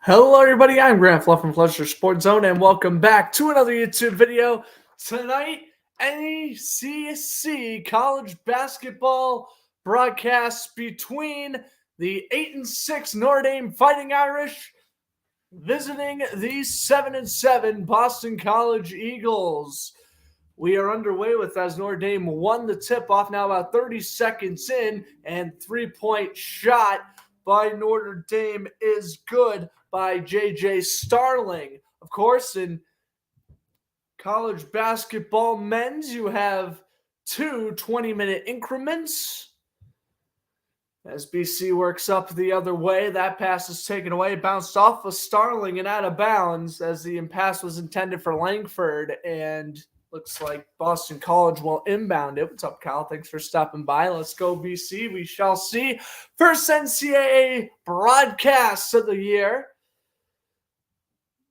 Hello everybody, I'm Grant Fluff from Fletcher Sports Zone and welcome back to another YouTube video. Tonight, NCAA college basketball broadcasts between the 8-6 Notre Dame Fighting Irish visiting the 7-7 Boston College Eagles. We are underway with as Notre Dame won the tip-off now about 30 seconds in, and three-point shot by Notre Dame is good by J.J. Starling. Of course, in college basketball men's, you have two 20-minute increments. As BC works up the other way, that pass is taken away, bounced off of Starling and out of bounds as the pass was intended for Langford, and looks like Boston College will inbound it. What's up, Kyle? Thanks for stopping by. Let's go, BC. We shall see. First NCAA broadcast of the year.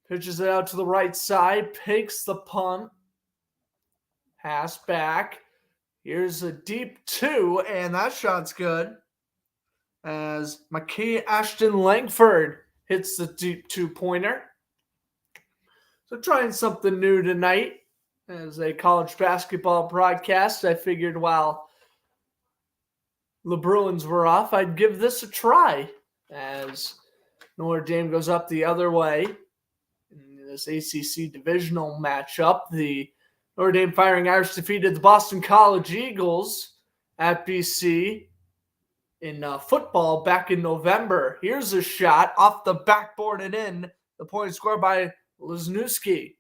Pitches it out to the right side. Takes the punt. Pass back. Here's a deep two, and that shot's good. As McKay Ashton Langford hits the deep two-pointer. So trying something new tonight. As a college basketball broadcast, I figured while the Bruins were off, I'd give this a try. As Notre Dame goes up the other way in this ACC divisional matchup, the Notre Dame Fighting Irish defeated the Boston College Eagles at BC in football back in November. Here's a shot off the backboard and in. The point scored by Lesniewski.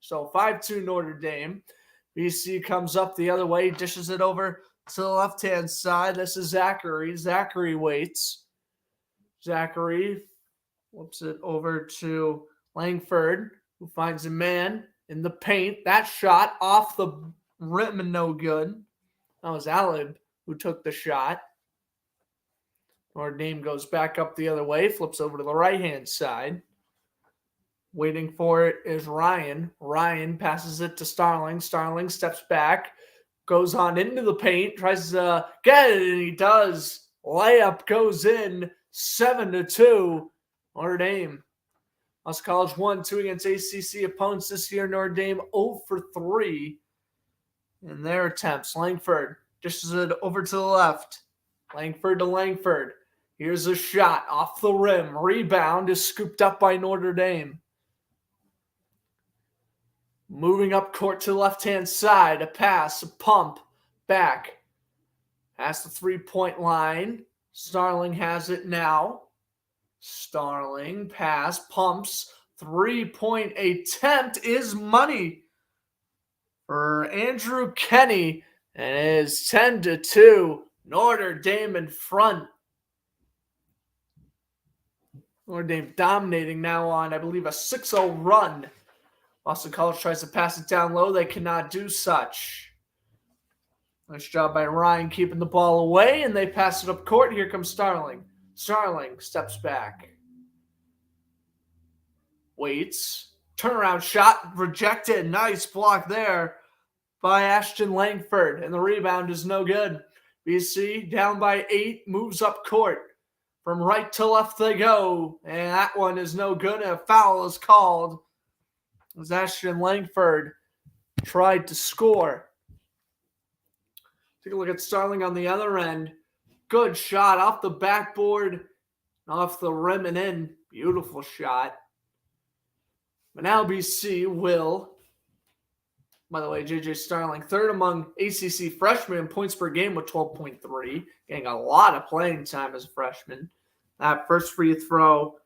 So 5-2 Notre Dame. BC comes up the other way, dishes it over to the left-hand side. This is Zachary. Zachary waits. Zachary flips it over to Langford, who finds a man in the paint. That shot off the rim and no good. That was Alib who took the shot. Notre Dame goes back up the other way, flips over to the right-hand side. Waiting for it is Ryan. Ryan passes it to Starling. Starling steps back, goes on into the paint, tries to get it, and he does. Layup goes in, 7-2, Notre Dame. Boston College 1-2 against ACC opponents this year. Notre Dame 0 for 3 in their attempts. Langford dishes it over to the left. Langford to Langford. Here's a shot off the rim. Rebound is scooped up by Notre Dame. Moving up court to the left-hand side. A pass, a pump, back. Past the three-point line. Starling has it now. Starling, pass, pumps. Three-point attempt is money for Andrew Kenny. And it is 10-2. Notre Dame in front. Notre Dame dominating now on, I believe, a 6-0 run. Boston College tries to pass it down low. They cannot do such. Nice job by Ryan keeping the ball away, and they pass it up court. Here comes Starling. Starling steps back. Waits. Turnaround shot rejected. Nice block there by Ashton Langford, and the rebound is no good. BC down by 8, moves up court. From right to left they go, and that one is no good, and a foul is called. As Ashton Langford tried to score. Take a look at Starling on the other end. Good shot off the backboard, off the rim and in. Beautiful shot. But now BC will, by the way, J.J. Starling, third among ACC freshmen in points per game with 12.3, getting a lot of playing time as a freshman. That first free throw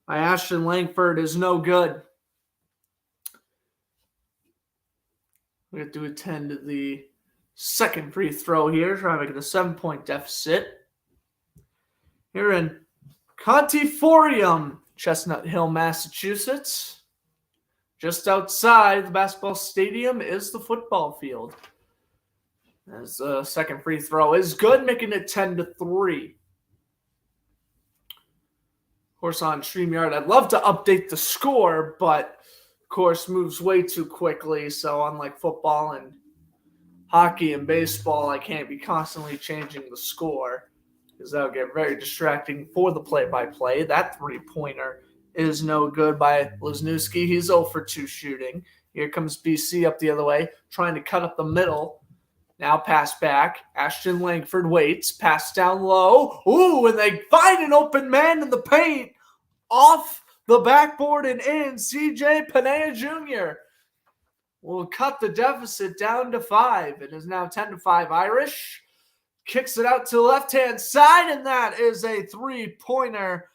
by Ashton Langford is no good. We have to attend the second free throw here, trying to make it a 7-point deficit. Here in Contiforium, Chestnut Hill, Massachusetts. Just outside the basketball stadium is the football field. As the second free throw is good, making it 10-3. Of course, on StreamYard, I'd love to update the score, but of course, moves way too quickly. So unlike football and hockey and baseball, I can't be constantly changing the score because that would get very distracting for the play-by-play. That three-pointer is no good by Wisniewski. He's 0 for 2 shooting. Here comes BC up the other way, trying to cut up the middle. Now pass back. Ashton Langford waits. Pass down low. Ooh, and they find an open man in the paint. Off the backboard and in. CJ Panea Jr. will cut the deficit down to 5. It is now 10-5 Irish. Kicks it out to the left-hand side, and that is a three-pointer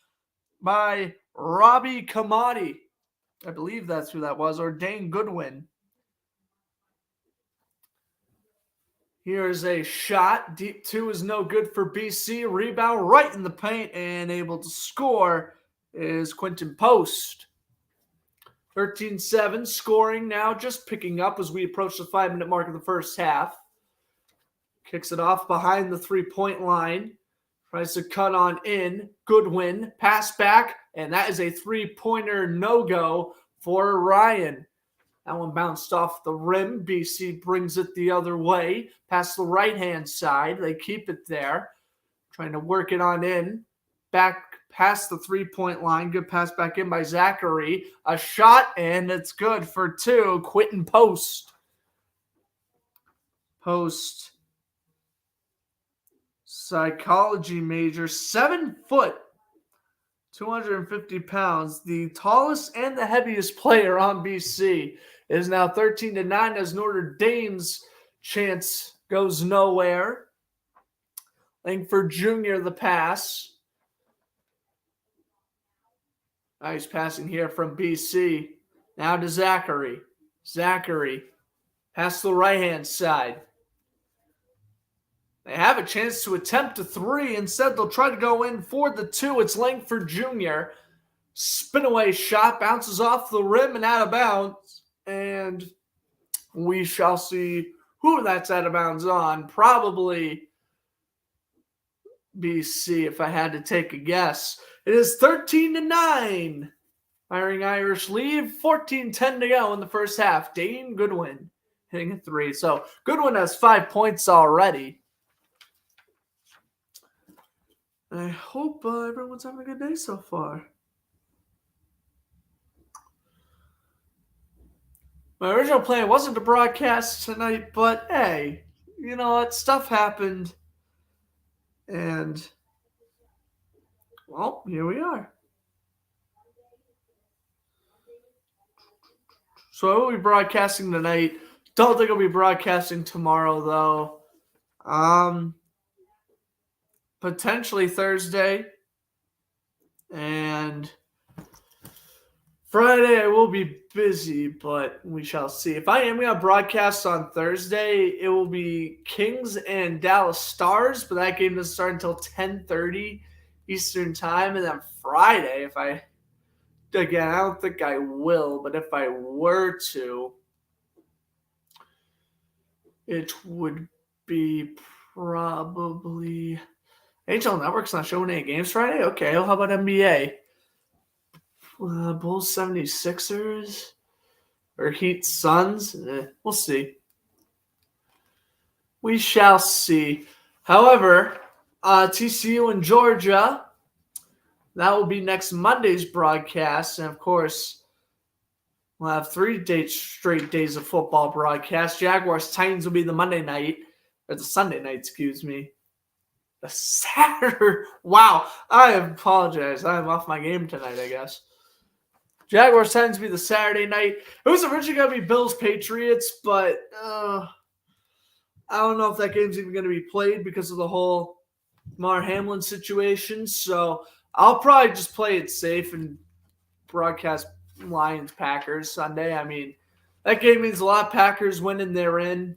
by Robbie Kamadi. I believe that's who that was, or Dane Goodwin. Here's a shot. Deep 2 is no good for BC. Rebound right in the paint, and able to score is Quentin Post. 13-7, scoring now, just picking up as we approach the 5-minute mark of the first half. Kicks it off behind the three-point line. Tries to cut on in. Goodwin, pass back, and that is a three-pointer no-go for Ryan. That one bounced off the rim. BC brings it the other way, past the right-hand side. They keep it there, trying to work it on in. Back past the three-point line. Good pass back in by Zachary. A shot, and it's good for 2. Quentin Post. Post, psychology major, 7 foot, 250 pounds, the tallest and the heaviest player on BC. It is now 13-9 as Notre Dame's chance goes nowhere. Langford Jr. the pass. Nice passing here from BC. Now to Zachary. Zachary, pass to the right-hand side. They have a chance to attempt a 3. Instead, they'll try to go in for the 2. It's Langford Jr. Spin away shot, bounces off the rim and out of bounds. And we shall see who that's out of bounds on. Probably BC, if I had to take a guess. It is 13-9. Firing Irish lead. 14-10 to go in the first half. Dane Goodwin hitting a 3. So Goodwin has 5 points already. I hope everyone's having a good day so far. My original plan wasn't to broadcast tonight, but hey, you know what? Stuff happened. And, well, here we are. So I will be broadcasting tonight. Don't think I'll be broadcasting tomorrow, though. Potentially Thursday. And Friday I will be busy, but we shall see. If I am going to broadcast on Thursday, it will be Kings and Dallas Stars, but that game doesn't start until 10:30 Eastern Time. And then Friday, I don't think I will, but if I were to, it would be probably... NHL Network's not showing any games Friday? Okay, well, how about NBA? Bulls 76ers? Or Heat Suns? We'll see. We shall see. However, TCU and Georgia, that will be next Monday's broadcast. And, of course, we'll have 3 straight days of football broadcast. Jaguars Titans will be the Monday night. Or the Sunday night, excuse me. The Saturday. Wow. I apologize. I'm off my game tonight, I guess. Jaguars Titans be the Saturday night. It was originally going to be Bills Patriots, but I don't know if that game's even going to be played because of the whole Mar Hamlin situation. So I'll probably just play it safe and broadcast Lions Packers Sunday. I mean, that game means a lot. Packers winning, they're in.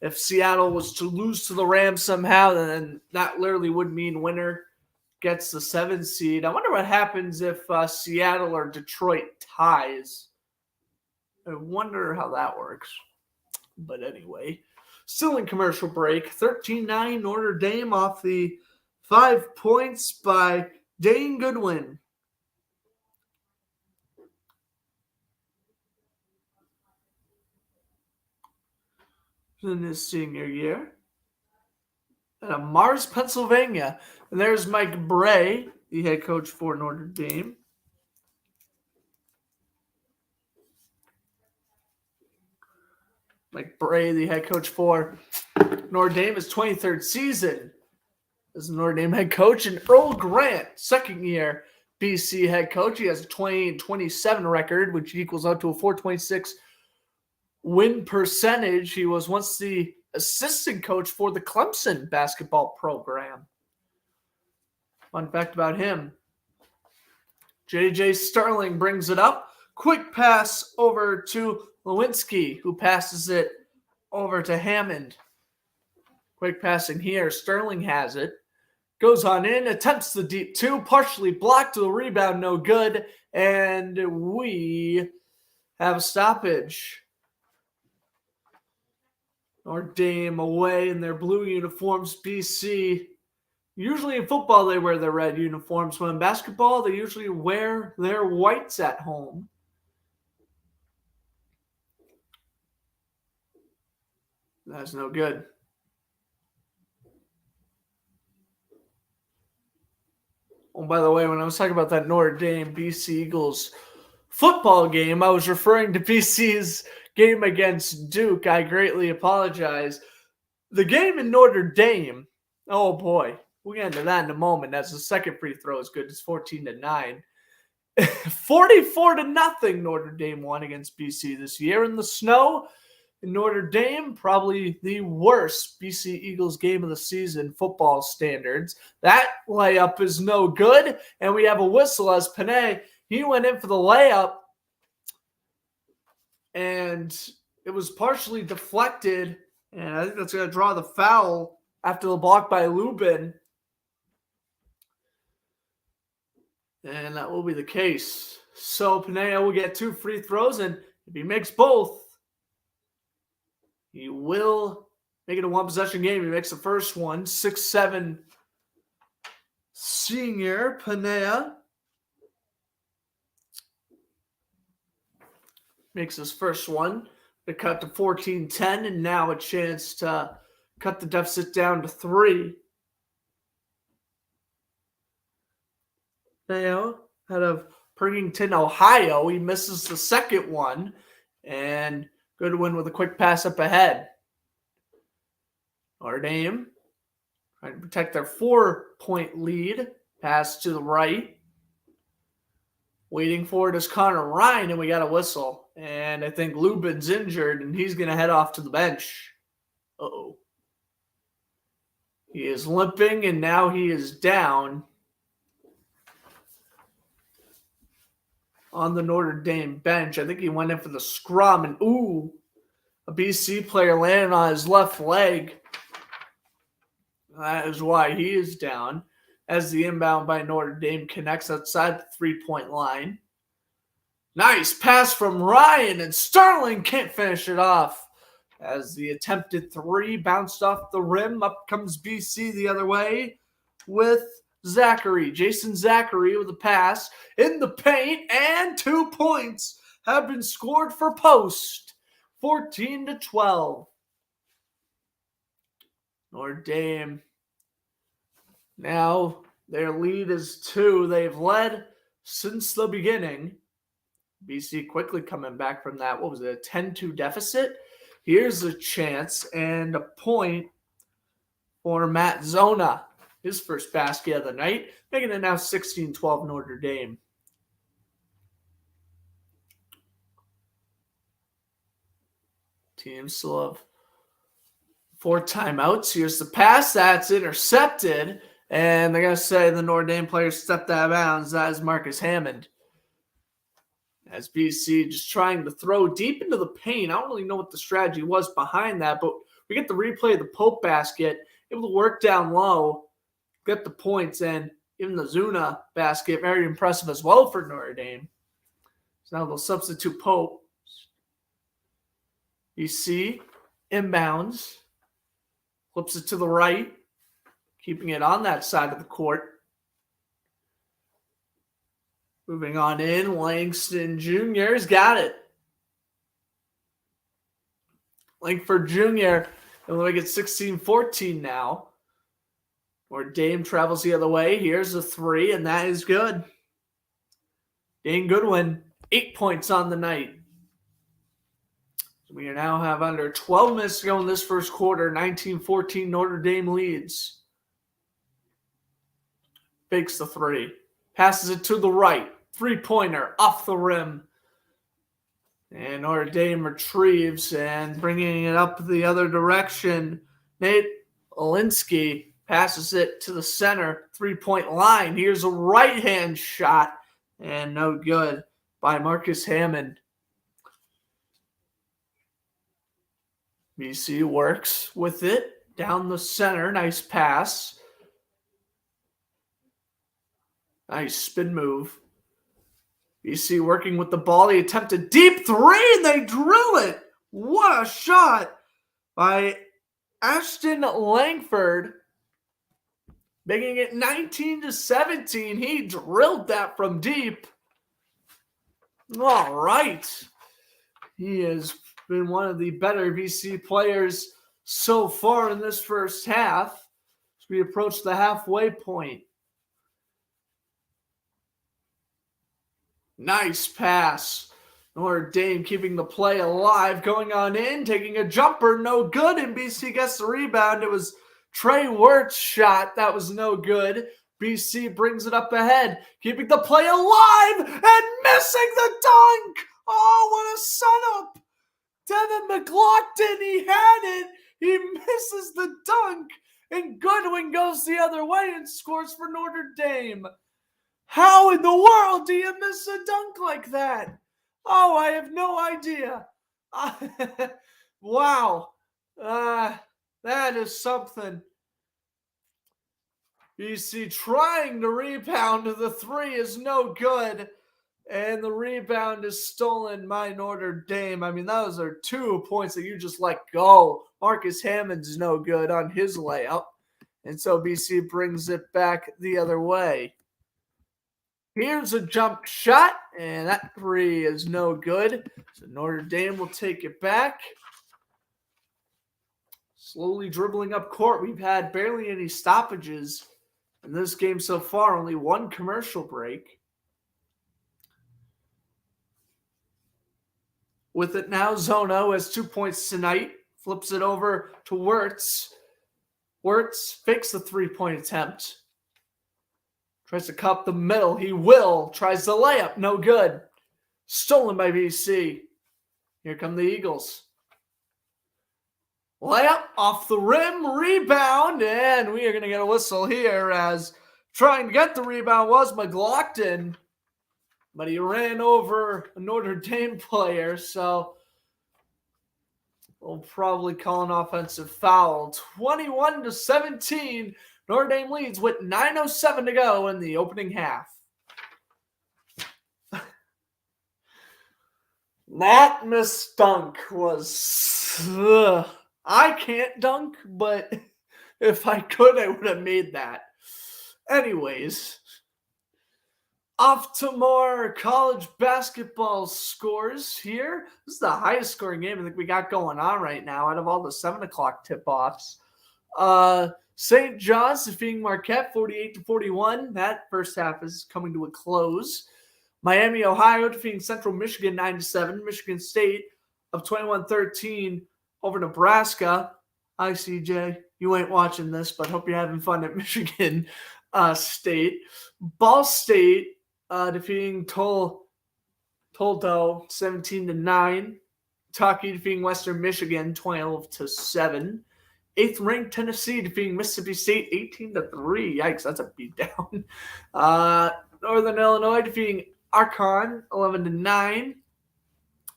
If Seattle was to lose to the Rams somehow, then that literally would mean winner gets the 7th seed. I wonder what happens if Seattle or Detroit ties. I wonder how that works. But anyway, still in commercial break. 13-9 Notre Dame off the 5 points by Dane Goodwin. In his senior year at Mars, Pennsylvania. And there's Mike Bray the head coach for Notre Dame. Mike Bray, the head coach for Notre Dame, his 23rd season as the Notre Dame head coach. And Earl Grant, second year BC head coach. He has a 20-27 record, which equals out to a 426 win percentage. He was once the assistant coach for the Clemson basketball program. Fun fact about him. J.J. Sterling brings it up. Quick pass over to Lewinsky, who passes it over to Hammond. Quick passing here. Sterling has it. Goes on in, attempts the deep two, partially blocked to the rebound, no good. And we have a stoppage. Notre Dame away in their blue uniforms. BC, usually in football they wear their red uniforms. When in basketball, they usually wear their whites at home. That's no good. Oh, by the way, when I was talking about that Notre Dame BC Eagles football game, I was referring to BC's game against Duke. I greatly apologize. The game in Notre Dame, oh boy, we'll get into that in a moment. As the second free throw is good. It's 14-9. 44-0 Notre Dame won against BC this year in the snow. In Notre Dame, probably the worst BC Eagles game of the season, football standards. That layup is no good, and we have a whistle as Panay. He went in for the layup, and it was partially deflected, and I think that's going to draw the foul after the block by Lubin. And that will be the case. So Panay will get 2 free throws, and if he makes both, he will make it a one-possession game. He makes the first one. 6'7" senior Panea makes his first one. They cut to 14-10, and now a chance to cut the deficit down to 3. Panea out of Princeton, Ohio. He misses the second one, and Goodwin with a quick pass up ahead. Notre Dame trying to protect their 4-point lead. Pass to the right. Waiting for it is Connor Ryan, and we got a whistle. And I think Lubin's injured, and he's going to head off to the bench. Uh-oh. He is limping, and now he is down on the Notre Dame bench. I think he went in for the scrum, and a BC player landed on his left leg. That is why he is down, as the inbound by Notre Dame connects outside the 3-point line. Nice pass from Ryan, and Sterling can't finish it off as the attempted 3 bounced off the rim. Up comes BC the other way with Zachary. Jason Zachary with a pass in the paint, and 2 points have been scored for Post. 14-12. Notre Dame. Now their lead is 2. They've led since the beginning. BC quickly coming back from that. What was it? A 10-2 deficit? Here's a chance and a point for Matt Zona. His first basket of the night, making it now 16-12 Notre Dame. Teams still have 4 timeouts. Here's the pass. That's intercepted. And they're going to say the Notre Dame player stepped out of bounds. That is Marcus Hammond. As BC just trying to throw deep into the paint. I don't really know what the strategy was behind that, but we get the replay of the Pope basket. Able to work down low, get the points, and even the Zuna basket, very impressive as well for Notre Dame. So now they'll substitute Pope. BC inbounds, flips it to the right, keeping it on that side of the court. Moving on in, Langston Jr. has got it. Langford Jr. will make it 16-14 now. Or Dame travels the other way. Here's a 3, and that is good. Dane Goodwin, 8 points on the night. We now have under 12 minutes to go in this first quarter. 19-14 Notre Dame leads. Fakes the 3. Passes it to the right. 3-pointer off the rim. And Notre Dame retrieves and bringing it up the other direction. Nate Olinsky passes it to the center 3-point line. Here's a right-hand shot. And no good by Marcus Hammond. BC works with it down the center. Nice pass. Nice spin move. BC working with the ball. They attempt a deep 3 and they drill it. What a shot by Ashton Langford. Making it 19-17. He drilled that from deep. All right. He has been one of the better BC players so far in this first half as we approach the halfway point. Nice pass. Notre Dame keeping the play alive, going on in, taking a jumper, no good, and BC gets the rebound. It was Trey Wirt's shot. That was no good. BC brings it up ahead, keeping the play alive and missing the dunk. Oh, what a setup. Devin McLaughlin, he had it. He misses the dunk, and Goodwin goes the other way and scores for Notre Dame. How in the world do you miss a dunk like that? Oh, I have no idea. Wow. That is something. BC trying to rebound to the 3 is no good. And the rebound is stolen by Notre Dame. I mean, those are 2 points that you just let go. Marcus Hammond's no good on his layup. And so BC brings it back the other way. Here's a jump shot, and that 3 is no good. So Notre Dame will take it back. Slowly dribbling up court. We've had barely any stoppages in this game so far. Only 1 commercial break. With it now, Zono has 2 points tonight. Flips it over to Wirtz. Wirtz fakes the 3-point attempt. Tries to cup the middle. He will. Tries the layup. No good. Stolen by BC. Here come the Eagles. Layup off the rim. Rebound. And we are going to get a whistle here as trying to get the rebound was McLaughlin. But he ran over a Notre Dame player. So we'll probably call an offensive foul. 21-17. Notre Dame leads with 9:07 to go in the opening half. That missed dunk was... I can't dunk, but if I could, I would have made that. Anyways, off to more college basketball scores here. This is the highest scoring game I think we got going on right now out of all the 7 o'clock tip-offs. St. John's defeating Marquette 48-41. That first half is coming to a close. Miami, Ohio defeating Central Michigan 9-7. Michigan State of 21-13 over Nebraska. Hi, CJ. You ain't watching this, but hope you're having fun at Michigan State. Ball State defeating Toledo 17-9. Kentucky defeating Western Michigan 12-7. 8th-ranked Tennessee defeating Mississippi State 18-3. Yikes, that's a beatdown. Northern Illinois defeating Archon 11-9.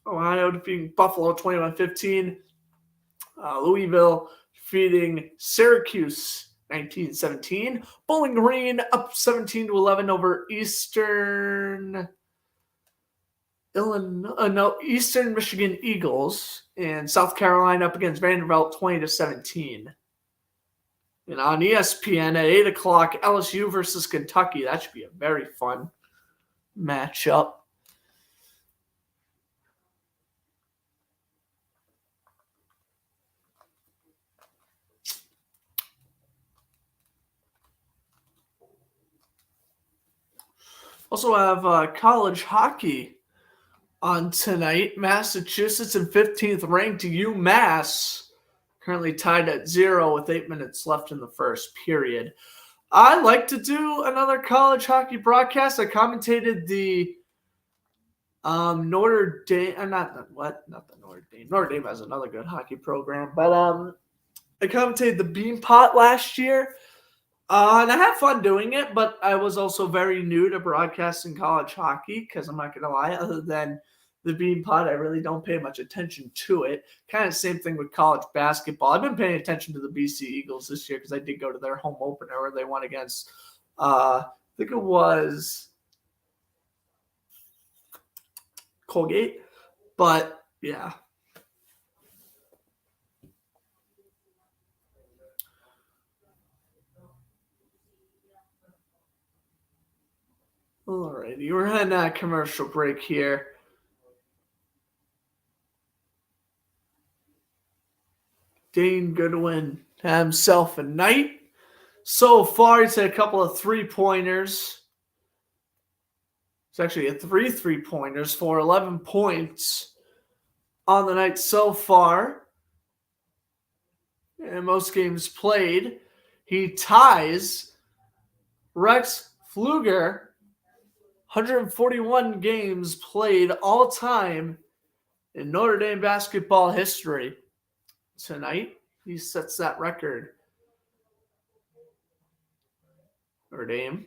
Ohio defeating Buffalo 21-15. Louisville defeating Syracuse 19-17. Bowling Green up 17-11 over Eastern Michigan Eagles, and South Carolina up against Vanderbilt 20-17. And on ESPN at 8 o'clock, LSU versus Kentucky. That should be a very fun matchup. Also have college hockey on tonight. Massachusetts in 15th ranked UMass, currently tied at 0 with 8 minutes left in the first period. I like to do another college hockey broadcast. I commentated the Notre Dame, not the Notre Dame. Notre Dame has another good hockey program, but I commentated the Beanpot last year, and I had fun doing it. But I was also very new to broadcasting college hockey because I'm not gonna lie, other than the Beanpot, I really don't pay much attention to it. Kind of same thing with college basketball. I've been paying attention to the BC Eagles this year because I did go to their home opener where they won against, I think it was Colgate. But yeah. Alrighty, we're heading a commercial break here. Dane Goodwin had himself a night. So far, he's had a couple of 3-pointers. It's actually a 3-3-pointers for 11 points on the night so far. In most games played, he ties Rex Pfluger, 141 games played all time in Notre Dame basketball history. Tonight, he sets that record. Notre Dame.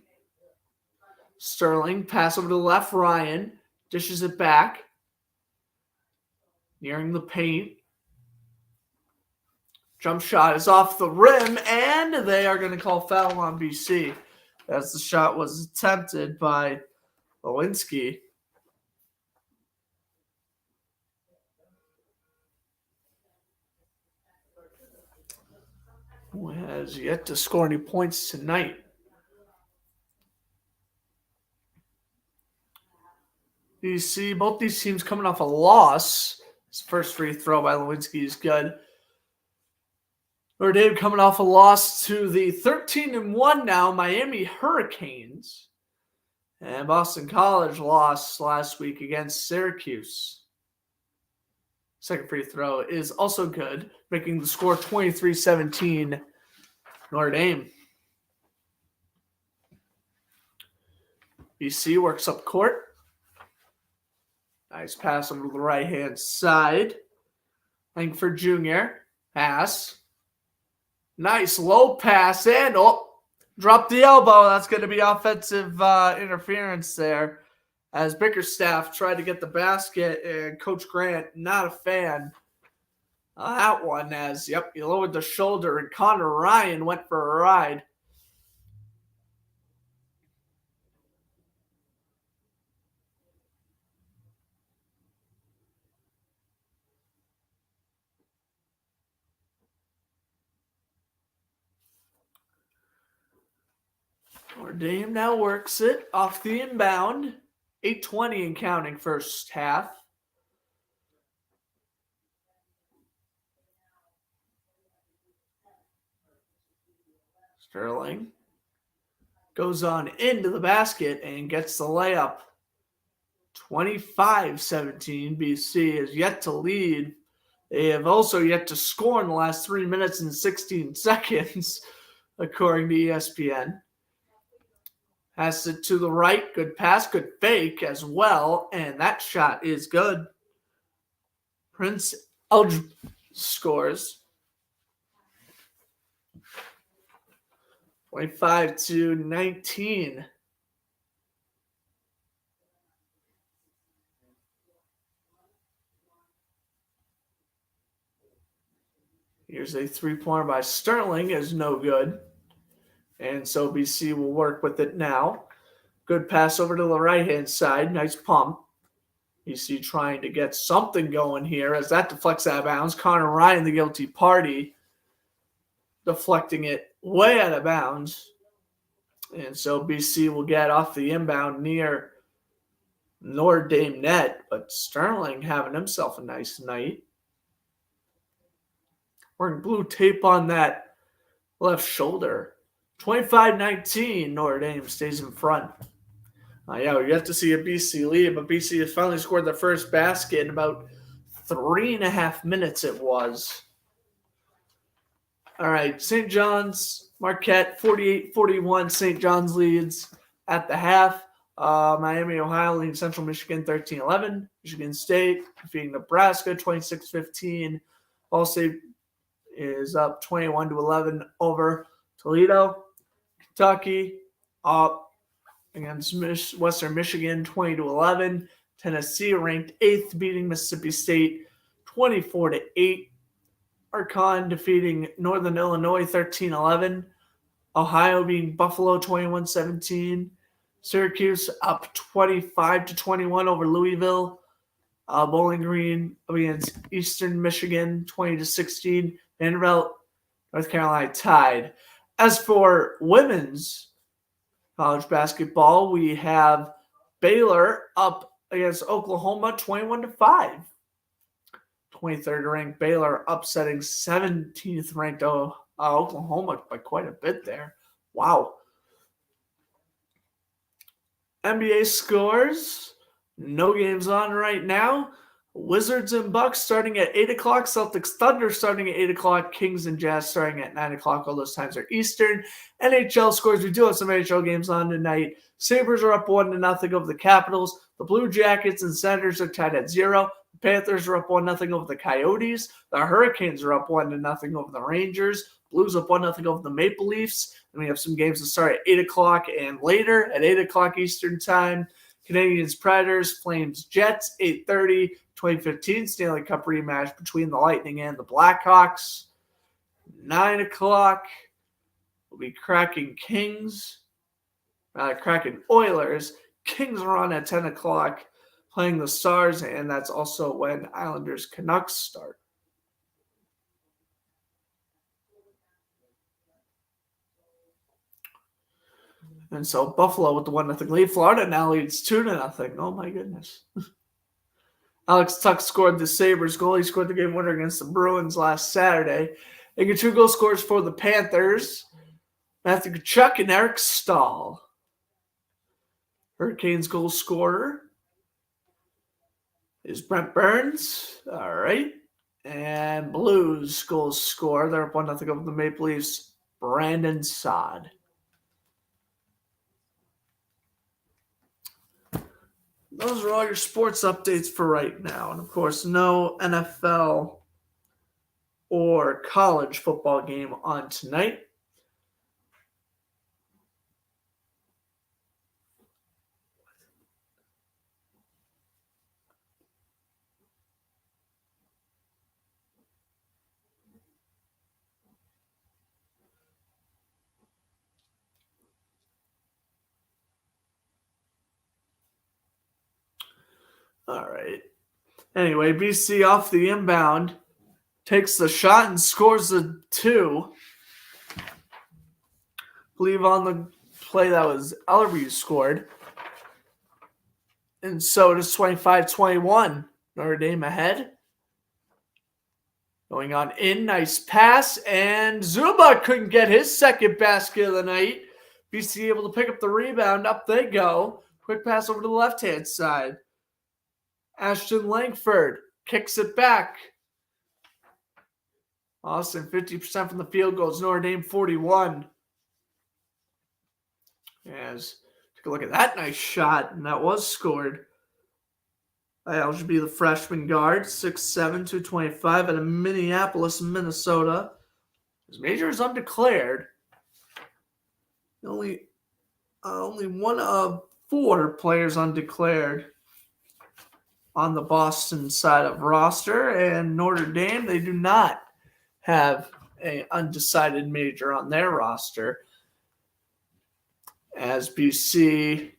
Sterling, pass over to the left. Ryan dishes it back. Nearing the paint. Jump shot is off the rim, and they are going to call foul on BC as the shot was attempted by Lewinsky. Who has yet to score any points tonight. You see both these teams coming off a loss. His first free throw by Lewinsky is good. Notre Dame coming off a loss to the 13-1 now Miami Hurricanes. And Boston College lost last week against Syracuse. Second free throw is also good, making the score 23-17 Notre Dame. BC works up court. Nice pass over to the right-hand side. Langford Jr. Pass. Nice low pass and drop the elbow. That's going to be offensive interference there as Bickerstaff tried to get the basket and Coach Grant not a fan of that one as, he lowered the shoulder and Connor Ryan went for a ride. Notre Dame now works it off the inbound. 8:20 and counting first half. Sterling goes on into the basket and gets the layup. 25-17. BC is yet to lead. They have also yet to score in the last 3 minutes and 16 seconds, according to ESPN. Pass it to the right. Good pass, good fake as well. And that shot is good. Prince Eldridge scores. 25-19. Here's a 3-pointer by Sterling is no good. And so BC will work with it now. Good pass over to the right-hand side. Nice pump. BC trying to get something going here as that deflects out of bounds. Connor Ryan, the guilty party, deflecting it way out of bounds. And so BC will get off the inbound near Notre Dame net. But Sterling having himself a nice night. Wearing blue tape on that left shoulder. 25-19, Notre Dame stays in front. Yeah, we got to see a BC lead, but BC has finally scored their first basket in about 3.5 minutes it was. All right, St. John's, Marquette, 48-41. St. John's leads at the half. Miami, Ohio leading Central Michigan 13-11. Michigan State defeating Nebraska 26-15. Ball State is up 21-11 over Toledo. Kentucky up against Western Michigan 20-11. Tennessee ranked 8th, beating Mississippi State 24-8. Archon defeating Northern Illinois 13-11. Ohio beating Buffalo 21-17. Syracuse up 25-21 over Louisville. Bowling Green against Eastern Michigan 20-16. Vanderbilt, North Carolina tied. As for women's college basketball, we have Baylor up against Oklahoma 21-5. 23rd ranked Baylor upsetting 17th ranked Oklahoma by quite a bit there. Wow. NBA scores. No games on right now. Wizards and Bucks starting at 8 o'clock. Celtics Thunder starting at 8 o'clock. Kings and Jazz starting at 9 o'clock. All those times are Eastern. NHL scores. We do have some NHL games on tonight. Sabres are up 1-0 over the Capitals. The Blue Jackets and Senators are tied at 0. The Panthers are up 1-0 over the Coyotes. The Hurricanes are up 1-0 over the Rangers. Blues up 1-0 over the Maple Leafs. And we have some games that start at 8 o'clock and later at 8 o'clock Eastern time. Canadiens Predators, Flames Jets, 8:30, 2015 Stanley Cup rematch between the Lightning and the Blackhawks. 9 o'clock will be Kraken Oilers. Kings are on at 10 o'clock playing the Stars, and that's also when Islanders Canucks start. And so Buffalo with the 1-0 lead. Florida now leads 2-0. Oh my goodness. Alex Tuck scored the Sabres goal. He scored the game winner against the Bruins last Saturday. And 2 goal scores for the Panthers. Matthew Tkachuk and Eric Stahl. Hurricanes goal scorer is Brent Burns. All right. And Blues goal scorer. They're up 1-0 over the Maple Leafs. Brandon Saad. Those are all your sports updates for right now. And, of course, no NFL or college football game on tonight. All right. Anyway, BC off the inbound, takes the shot and scores the 2. I believe on the play that was Ellerby who scored. And so it is 25-21. Notre Dame ahead. Going on in, nice pass, and Zuba couldn't get his second basket of the night. BC able to pick up the rebound. Up they go. Quick pass over to the left-hand side. Ashton Langford kicks it back. Austin, 50% from the field goals. Notre Dame, 41. As take a look at that nice shot, and that was scored. That should be the freshman guard, 6'7", 225 out of Minneapolis, Minnesota. His major is undeclared. Only one of 4 players undeclared on the Boston side of roster, and Notre Dame, they do not have an undecided major on their roster. As BC,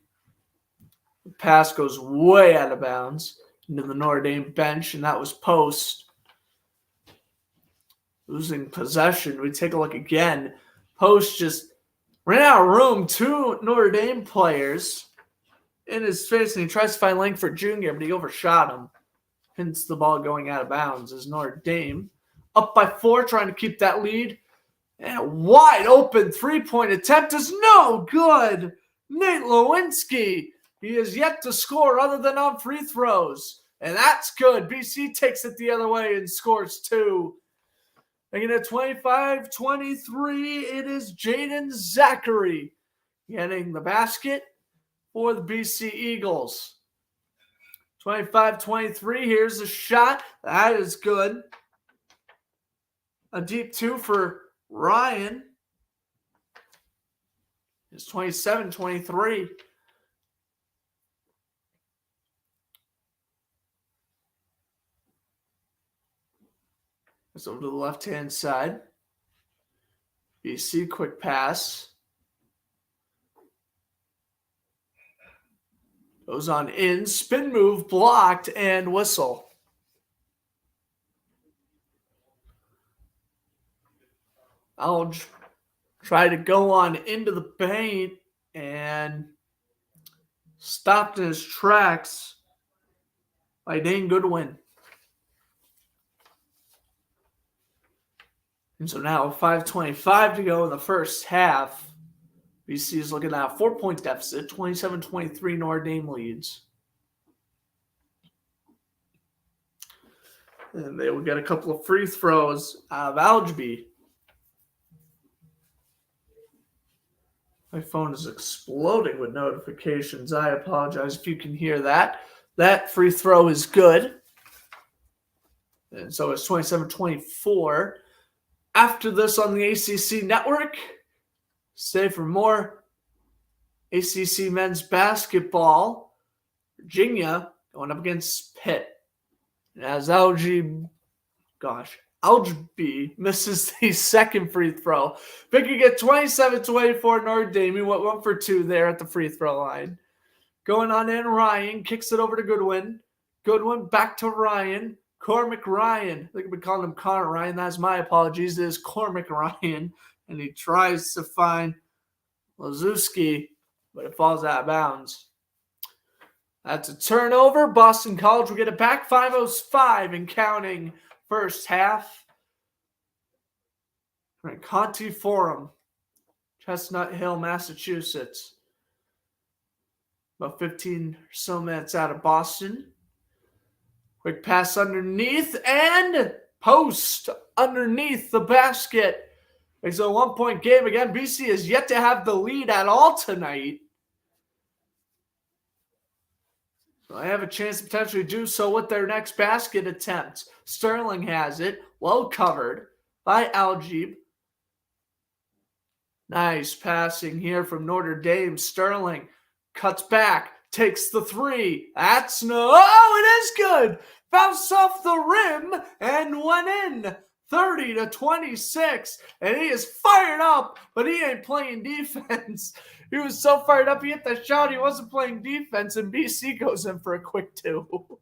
the pass goes way out of bounds into the Notre Dame bench, and that was Post. Losing possession. We take a look again. Post just ran out of room. 2 Notre Dame players in his face, and he tries to find Langford Jr., but he overshot him. Hence the ball going out of bounds as Notre Dame up by 4, trying to keep that lead. And a wide open 3-point attempt is no good. Nate Lewinsky He is yet to score other than on free throws. And that's good. BC takes it the other way and scores 2. Making it 25-23, it is Jaden Zachary getting the basket for the BC Eagles. 25-23, here's a shot. That is good. A deep 2 for Ryan. It's 27-23. It's over to the left-hand side. BC, quick pass. Goes on in, spin move, blocked, and whistle. Alge tried to go on into the paint and stopped in his tracks by Dane Goodwin. And so now 5:25 to go in the first half. BC is looking at a 4-point deficit, 27-23 Notre Dame leads. And they will get a couple of free throws out of Algeby. My phone is exploding with notifications. I apologize if you can hear that. That free throw is good. And so it's 27-24. After this on the ACC network, stay for more ACC men's basketball. Virginia going up against Pitt. And as Algeby misses the second free throw. Pitt can get 27-24 Notre Dame. He went 1 for 2 there at the free throw line. Going on in, Ryan kicks it over to Goodwin. Goodwin back to Ryan. Cormac Ryan. I think I've been calling him Connor Ryan. That's my apologies. It is Cormac Ryan. And he tries to find Lazewski, but it falls out of bounds. That's a turnover. Boston College will get it back. 5:05 and counting first half. We're at Conti Forum, Chestnut Hill, Massachusetts. About 15 or so minutes out of Boston. Quick pass underneath and post underneath the basket. It's a 1-point game. Again, BC has yet to have the lead at all tonight. So I have a chance to potentially do so with their next basket attempt. Sterling has it. Well covered by Algeby. Nice passing here from Notre Dame. Sterling cuts back. Takes the 3. That's no. Oh, it is good. Bounced off the rim and went in. 30-26. And he is fired up, but he ain't playing defense. He was so fired up, he hit the shot. He wasn't playing defense, and BC goes in for a quick 2.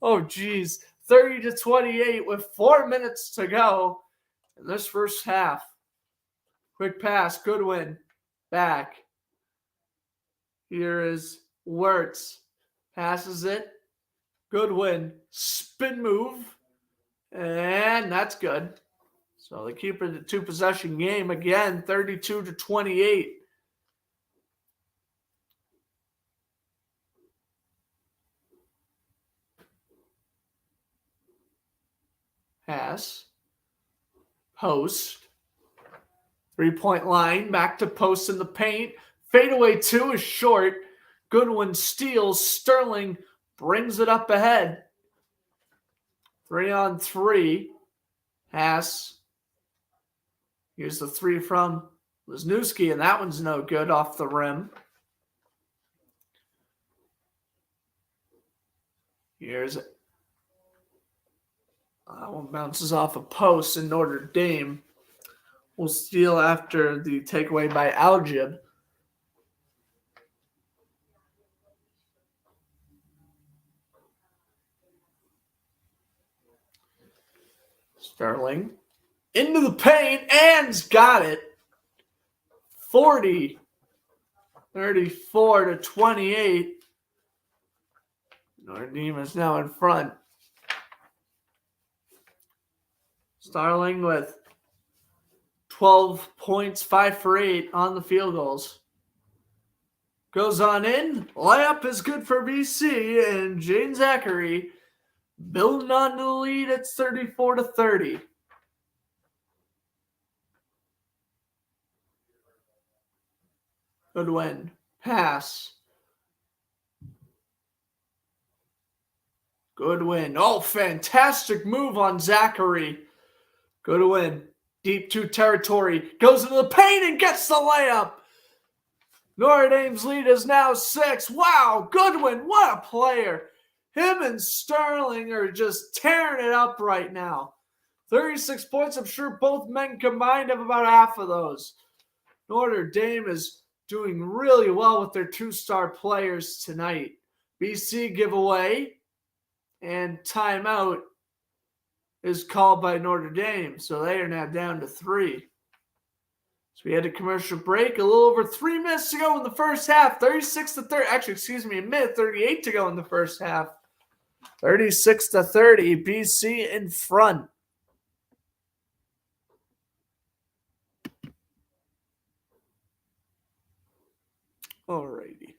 Oh, geez. 30-28 with 4 minutes to go in this first half. Quick pass. Goodwin. Back. Here is Wirtz. Passes it. Goodwin. Spin move. And that's good. So they keep it a 2-possession game again, 32-28. Pass. Post. 3-point line. Back to post in the paint. Fadeaway 2 is short. Goodwin steals. Sterling brings it up ahead. 3-on-3. Pass. Here's the 3 from Wisniewski, and that one's no good off the rim. Here's it. That one bounces off a post, and Notre Dame will steal after the takeaway by Algeby. Sterling into the paint and's got it. 34-28. Notre Dame is now in front. Sterling with 12 points, 5 for 8 on the field goals. Goes on in. Layup is good for BC, and Jane Zachary building on the lead. It's 34-30. Good win. Pass. Good win. Oh, fantastic move on Zachary. Good win. Deep 2 territory. Goes into the paint and gets the layup. Notre Dame's lead is now 6. Wow, Goodwin, what a player. Him and Sterling are just tearing it up right now. 36 points. I'm sure both men combined have about half of those. Notre Dame is doing really well with their 2-star players tonight. BC giveaway and timeout is called by Notre Dame, so they are now down to 3. So we had a commercial break, a little over 3 minutes to go in the first half. 36-30. Actually, excuse me, a minute 38 to go in the first half. 36-30. BC in front. Alrighty.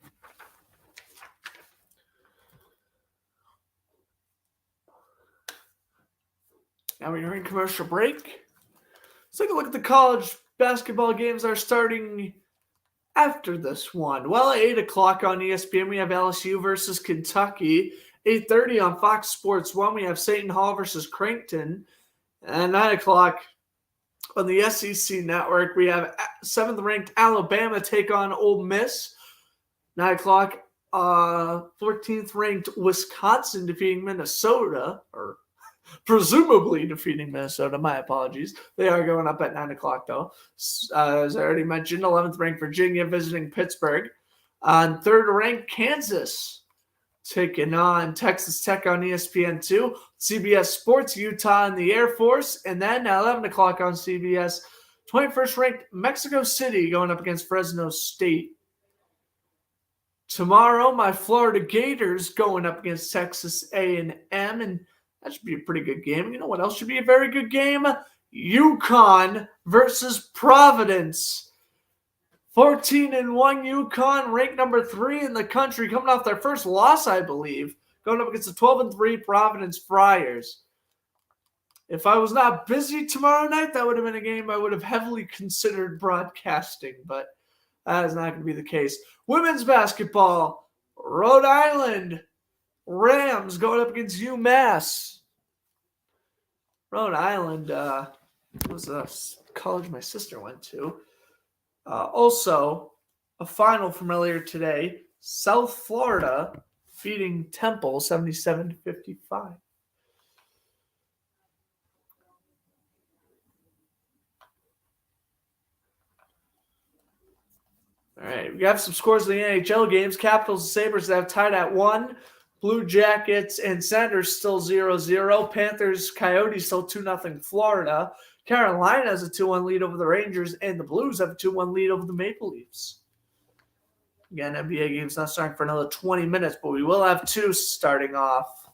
Now we're in commercial break. Let's take a look at the college basketball games that are starting after this one. Well, at 8 o'clock on ESPN, we have LSU versus Kentucky. 8:30 on Fox Sports 1, we have Seton Hall versus Creighton. And 9 o'clock on the SEC Network, we have 7th-ranked Alabama take on Ole Miss. 9 o'clock, 14th-ranked Wisconsin defeating Minnesota, or presumably defeating Minnesota. My apologies. They are going up at 9 o'clock, though. As I already mentioned, 11th-ranked Virginia visiting Pittsburgh. On 3rd-ranked Kansas taking on Texas Tech on ESPN2. CBS Sports, Utah and the Air Force. And then at 11 o'clock on CBS, 21st-ranked Mexico City going up against Fresno State. Tomorrow, my Florida Gators going up against Texas A&M, and that should be a pretty good game. You know what else should be a very good game? UConn versus Providence. 14-1 UConn, ranked number 3 in the country, coming off their first loss, I believe, going up against the 12-3 Providence Friars. If I was not busy tomorrow night, that would have been a game I would have heavily considered broadcasting, but that is not going to be the case. Women's basketball, Rhode Island Rams going up against UMass. Rhode Island was a college my sister went to. Also, a final from earlier today, South Florida beating Temple 77-55. All right, we have some scores in the NHL games. Capitals and Sabres have tied at 1. Blue Jackets and Senators still 0-0. Panthers, Coyotes still 2-0 Florida. Carolina has a 2-1 lead over the Rangers, and the Blues have a 2-1 lead over the Maple Leafs. Again, NBA games not starting for another 20 minutes, but we will have 2 starting off.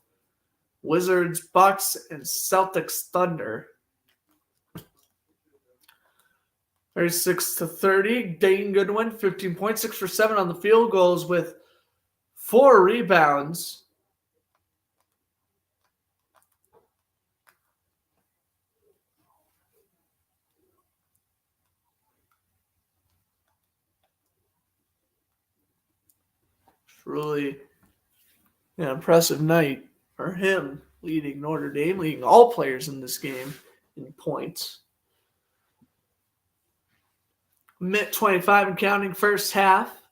Wizards, Bucks, and Celtics, Thunder. 36-30. Dane Goodwin, 15 points, 6 for 7 on the field goals with 4 rebounds. Really an impressive night for him, leading Notre Dame, leading all players in this game in points. Minute 25 and counting first half.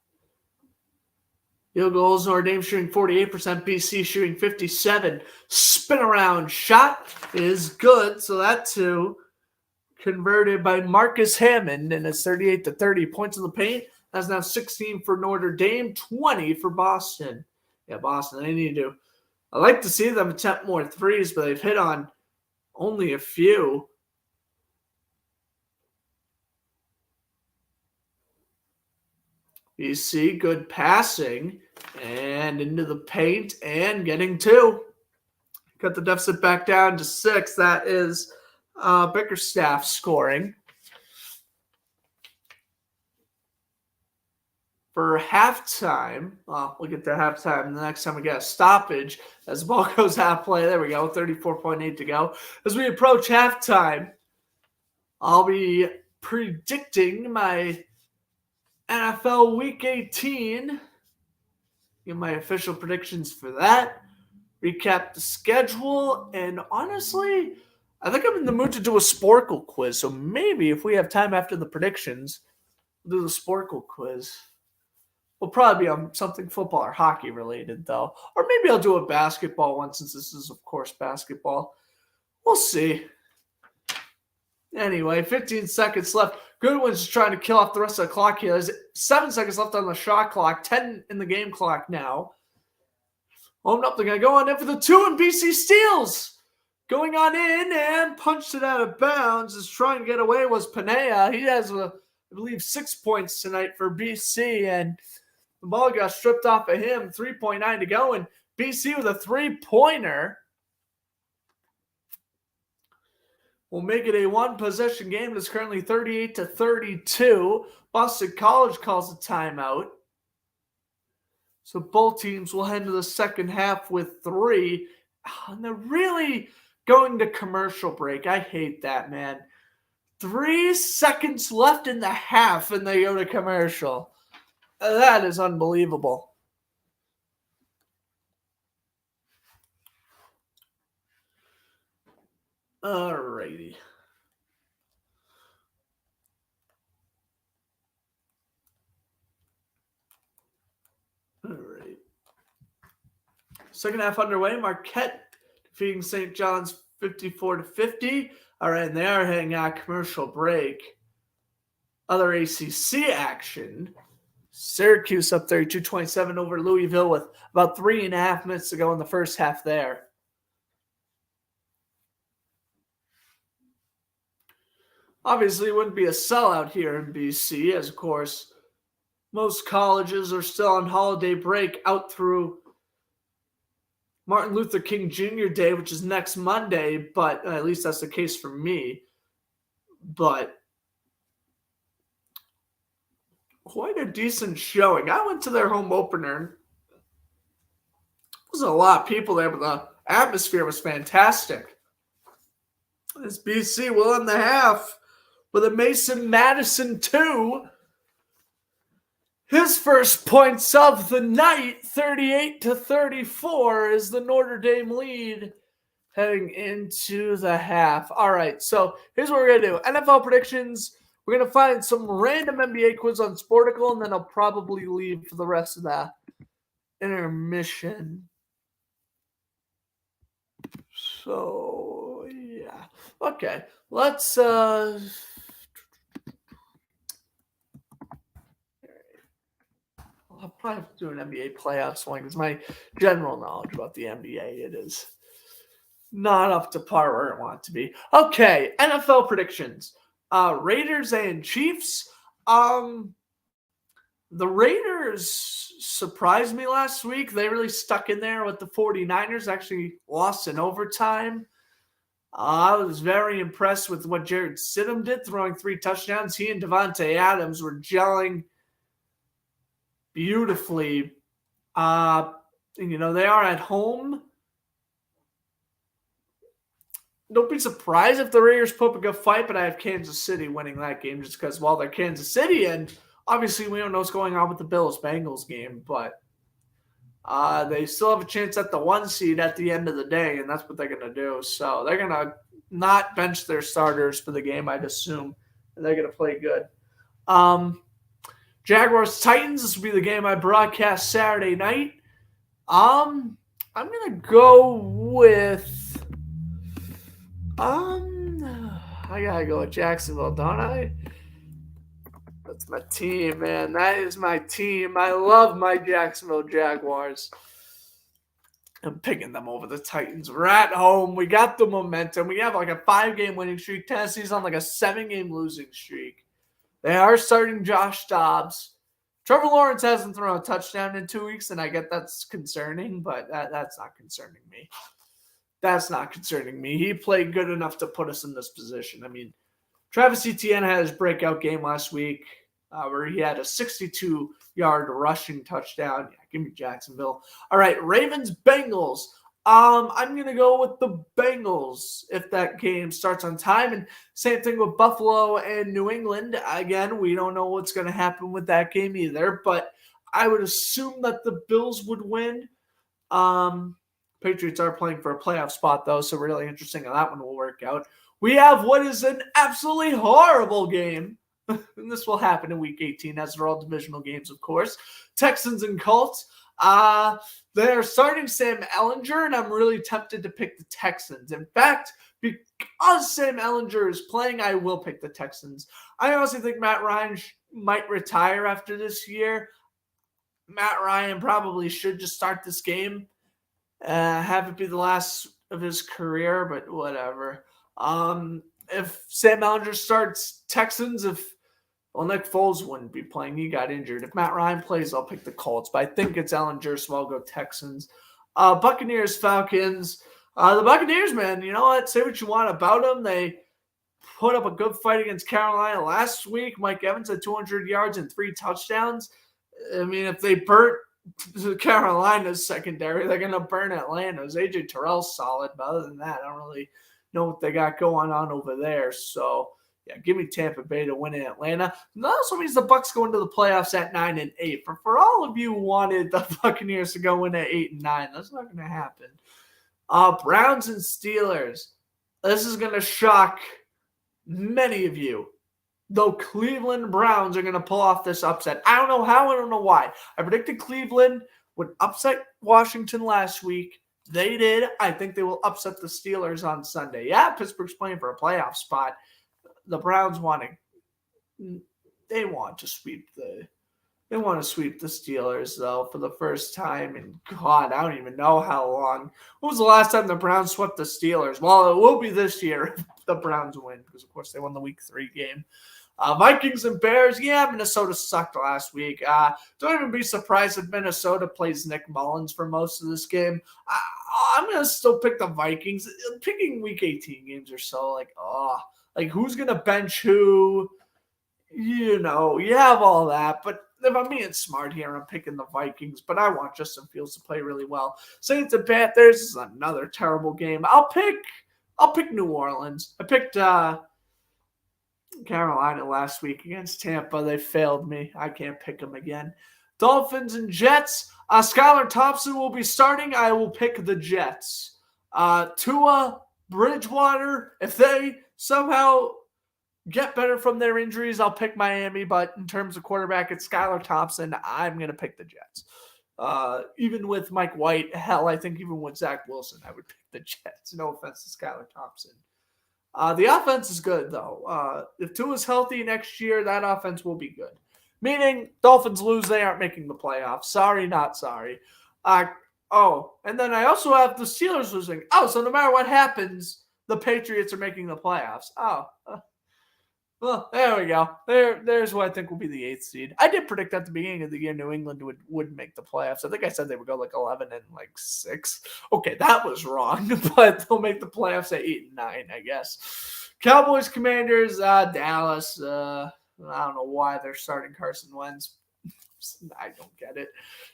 Field goals, Notre Dame shooting 48%, BC shooting 57%. Spin around shot is good, so that too converted by Marcus Hammond, and it's 38-30 points in the paint. That's now 16 for Notre Dame, 20 for Boston. Yeah, Boston, they need to. I like to see them attempt more threes, but they've hit on only a few. BC, good passing, and into the paint, and getting 2. Cut the deficit back down to 6. That is Bickerstaff scoring. for halftime. We'll get to halftime the next time we get a stoppage as the ball goes half play. There we go, 34.8 to go. As we approach halftime, I'll be predicting my NFL Week 18. Give my official predictions for that. Recap the schedule. And honestly, I think I'm in the mood to do a Sporkle quiz. So maybe if we have time after the predictions, we'll do the Sporkle quiz. We'll probably be on something football or hockey related, though. Or maybe I'll do a basketball one since this is, of course, basketball. We'll see. Anyway, 15 seconds left. Goodwin's just trying to kill off the rest of the clock here. There's 7 seconds left on the shot clock, 10 in the game clock now. Oh, no, they're going to go on in for the 2, and BC steals. Going on in and punched it out of bounds. Is trying to get away was Panea. He has, I believe, 6 points tonight for BC, and the ball got stripped off of him. 3.9 to go, and BC with a 3-pointer. We'll make it a one-possession game. It's currently 38-32. Boston College calls a timeout. So both teams will head into the second half with 3. And they're really going to commercial break. I hate that, man. 3 seconds left in the half, and they go to commercial. That is unbelievable. Alrighty. Alright. Second half underway. Marquette defeating St. John's 54-50. Alright, and they are heading out commercial break. Other ACC action. Syracuse up 32-27 over Louisville with about 3.5 minutes to go in the first half there. Obviously, it wouldn't be a sellout here in BC, as of course, most colleges are still on holiday break out through Martin Luther King Jr. Day, which is next Monday, but at least that's the case for me. But quite a decent showing. I went to their home opener. There was a lot of people there, but the atmosphere was fantastic. This BC will end the half with a Mason Madison 2. His first points of the night, 38-34, is the Notre Dame lead heading into the half. All right, so here's what we're going to do. NFL predictions. We're going to find some random NBA quiz on Sporticle, and then I'll probably leave for the rest of the intermission. So, yeah. Okay, let's I'll probably have to do an NBA playoffs one because my general knowledge about the NBA, it is not up to par where I want it to be. Okay, NFL predictions. Raiders and Chiefs. The Raiders surprised me last week. They really stuck in there with the 49ers, actually lost in overtime. I was very impressed with what Jared Stidham did, throwing 3 touchdowns. He and Devontae Adams were gelling beautifully. They are at home. Don't be surprised if the Raiders put up a good fight, but I have Kansas City winning that game just because, well, they're Kansas City, and obviously we don't know what's going on with the Bills-Bengals game, but they still have a chance at the 1 seed at the end of the day, and that's what they're going to do. So they're going to not bench their starters for the game, I'd assume, and they're going to play good. Jaguars-Titans, this will be the game I broadcast Saturday night. I'm going to go with I got to go with Jacksonville, don't I? That's my team, man. That is my team. I love my Jacksonville Jaguars. I'm picking them over the Titans. We're at home. We got the momentum. We have like a 5-game winning streak. Tennessee's on like a 7-game losing streak. They are starting Josh Dobbs. Trevor Lawrence hasn't thrown a touchdown in 2 weeks, and I get that's concerning, but that's not concerning me. That's not concerning me. He played good enough to put us in this position. I mean, Travis Etienne had his breakout game last week where he had a 62 yard rushing touchdown. Yeah, give me Jacksonville. All right, Ravens-Bengals. I'm going to go with the Bengals if that game starts on time. And same thing with Buffalo and New England. Again, we don't know what's going to happen with that game either, but I would assume that the Bills would win. Patriots are playing for a playoff spot, though, so really interesting how that one will work out. We have what is an absolutely horrible game, and this will happen in Week 18, as they're all divisional games, of course. Texans and Colts. They're starting Sam Ehlinger, and I'm really tempted to pick the Texans. In fact, because Sam Ehlinger is playing, I will pick the Texans. I honestly think Matt Ryan might retire after this year. Matt Ryan probably should just start this game, have it be the last of his career, but whatever. If Sam Ehlinger starts Texans, Nick Foles wouldn't be playing. He got injured. If Matt Ryan plays, I'll pick the Colts, but I think it's Ehlinger, so I'll go Texans. Buccaneers, Falcons. The Buccaneers, man, you know what? Say what you want about them. They put up a good fight against Carolina last week. Mike Evans had 200 yards and 3 touchdowns. I mean, if they burnt Carolina's secondary, they're going to burn Atlanta's. AJ Terrell's solid, but other than that, I don't really know what they got going on over there. So, yeah, give me Tampa Bay to win in Atlanta. And that also means the Bucs go into the playoffs at 9-8. For all of you who wanted the Buccaneers to go in at 8-9, that's not going to happen. Browns and Steelers. This is going to shock many of you. Though Cleveland Browns are going to pull off this upset. I don't know how, I don't know why. I predicted Cleveland would upset Washington last week. They did. I think they will upset the Steelers on Sunday. Yeah, Pittsburgh's playing for a playoff spot. The Browns want to sweep the Steelers, though, for the first time in, God, I don't even know how long. When was the last time the Browns swept the Steelers? Well, it will be this year if the Browns win, because, of course, they won the Week 3 game. Vikings and Bears, yeah, Minnesota sucked last week. Don't even be surprised if Minnesota plays Nick Mullins for most of this game. I'm going to still pick the Vikings. Picking Week 18 games are so like who's going to bench who? You know, you have all that, but if I'm being smart here, I'm picking the Vikings, but I want Justin Fields to play really well. Saints and Panthers is another terrible game. I'll pick New Orleans. I picked Carolina last week against Tampa. They failed me. I can't pick them again. Dolphins and Jets. Skylar Thompson will be starting. I will pick the Jets. Tua, Bridgewater, if they somehow get better from their injuries, I'll pick Miami. But in terms of quarterback, it's Skylar Thompson. I'm going to pick the Jets. Even with Mike White, hell, I think even with Zach Wilson, I would pick the Jets. No offense to Skylar Thompson. The offense is good, though. If Tua's healthy next year, that offense will be good. Meaning, Dolphins lose, they aren't making the playoffs. Sorry, not sorry. And then I also have the Steelers losing. So no matter what happens, the Patriots are making the playoffs. Well, there we go. There's what I think will be the 8th seed. I did predict at the beginning of the year New England would make the playoffs. I think I said they would go 11 and 6. Okay, that was wrong, but they'll make the playoffs at 8 and 9, I guess. Cowboys, Commanders, Dallas. I don't know why they're starting Carson Wentz. I don't get it.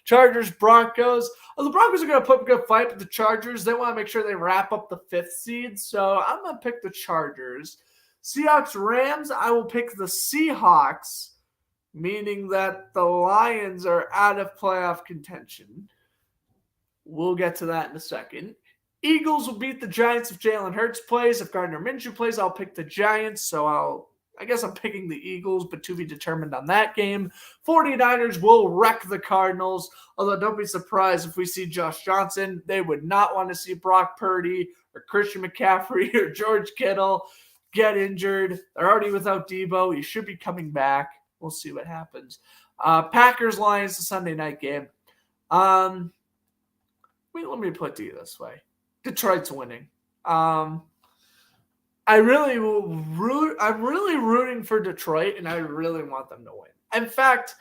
Chargers, Broncos. The Broncos are going to put up a good fight, but the Chargers, they want to make sure they wrap up the 5th seed, so I'm going to pick the Chargers. Seahawks, Rams, I will pick the Seahawks, meaning that the Lions are out of playoff contention. We'll get to that in a second. Eagles will beat the Giants if Jalen Hurts plays. If Gardner Minshew plays, I'll pick the Giants. So I guess I'm picking the Eagles, but to be determined on that game. 49ers will wreck the Cardinals, although don't be surprised if we see Josh Johnson. They would not want to see Brock Purdy or Christian McCaffrey or George Kittle get injured. They're already without Debo. He should be coming back. We'll see what happens. Packers, Lions, the Sunday night game. Let me put it this way. Detroit's winning. I'm really rooting for Detroit, and I really want them to win. In fact,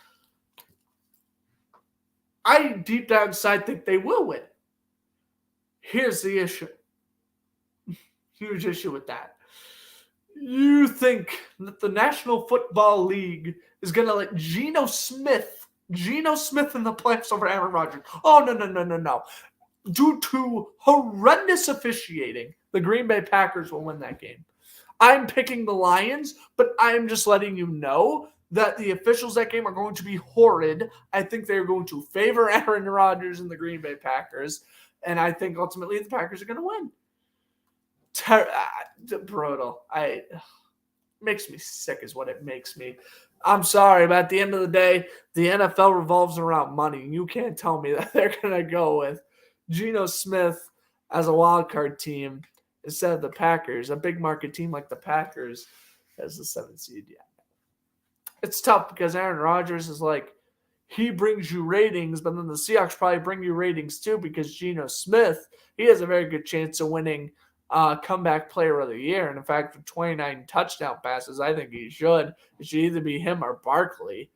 I deep down inside think they will win. Here's the issue. Huge issue with that. You think that the National Football League is going to let Geno Smith Geno Smith in the playoffs over Aaron Rodgers. Oh, no, no, no, no, no. Due to horrendous officiating, the Green Bay Packers will win that game. I'm picking the Lions, but I'm just letting you know that the officials that game are going to be horrid. I think they're going to favor Aaron Rodgers and the Green Bay Packers, and I think ultimately the Packers are going to win. Brutal. Makes me sick is what it makes me. I'm sorry, but at the end of the day, the NFL revolves around money. You can't tell me that they're going to go with Geno Smith as a wild card team instead of the Packers, a big market team like the Packers as the 7th seed. Yeah. It's tough because Aaron Rodgers is like, he brings you ratings, but then the Seahawks probably bring you ratings too because Geno Smith, he has a very good chance of winning comeback player of the year. And in fact, with 29 touchdown passes, I think he should. It should either be him or Barkley.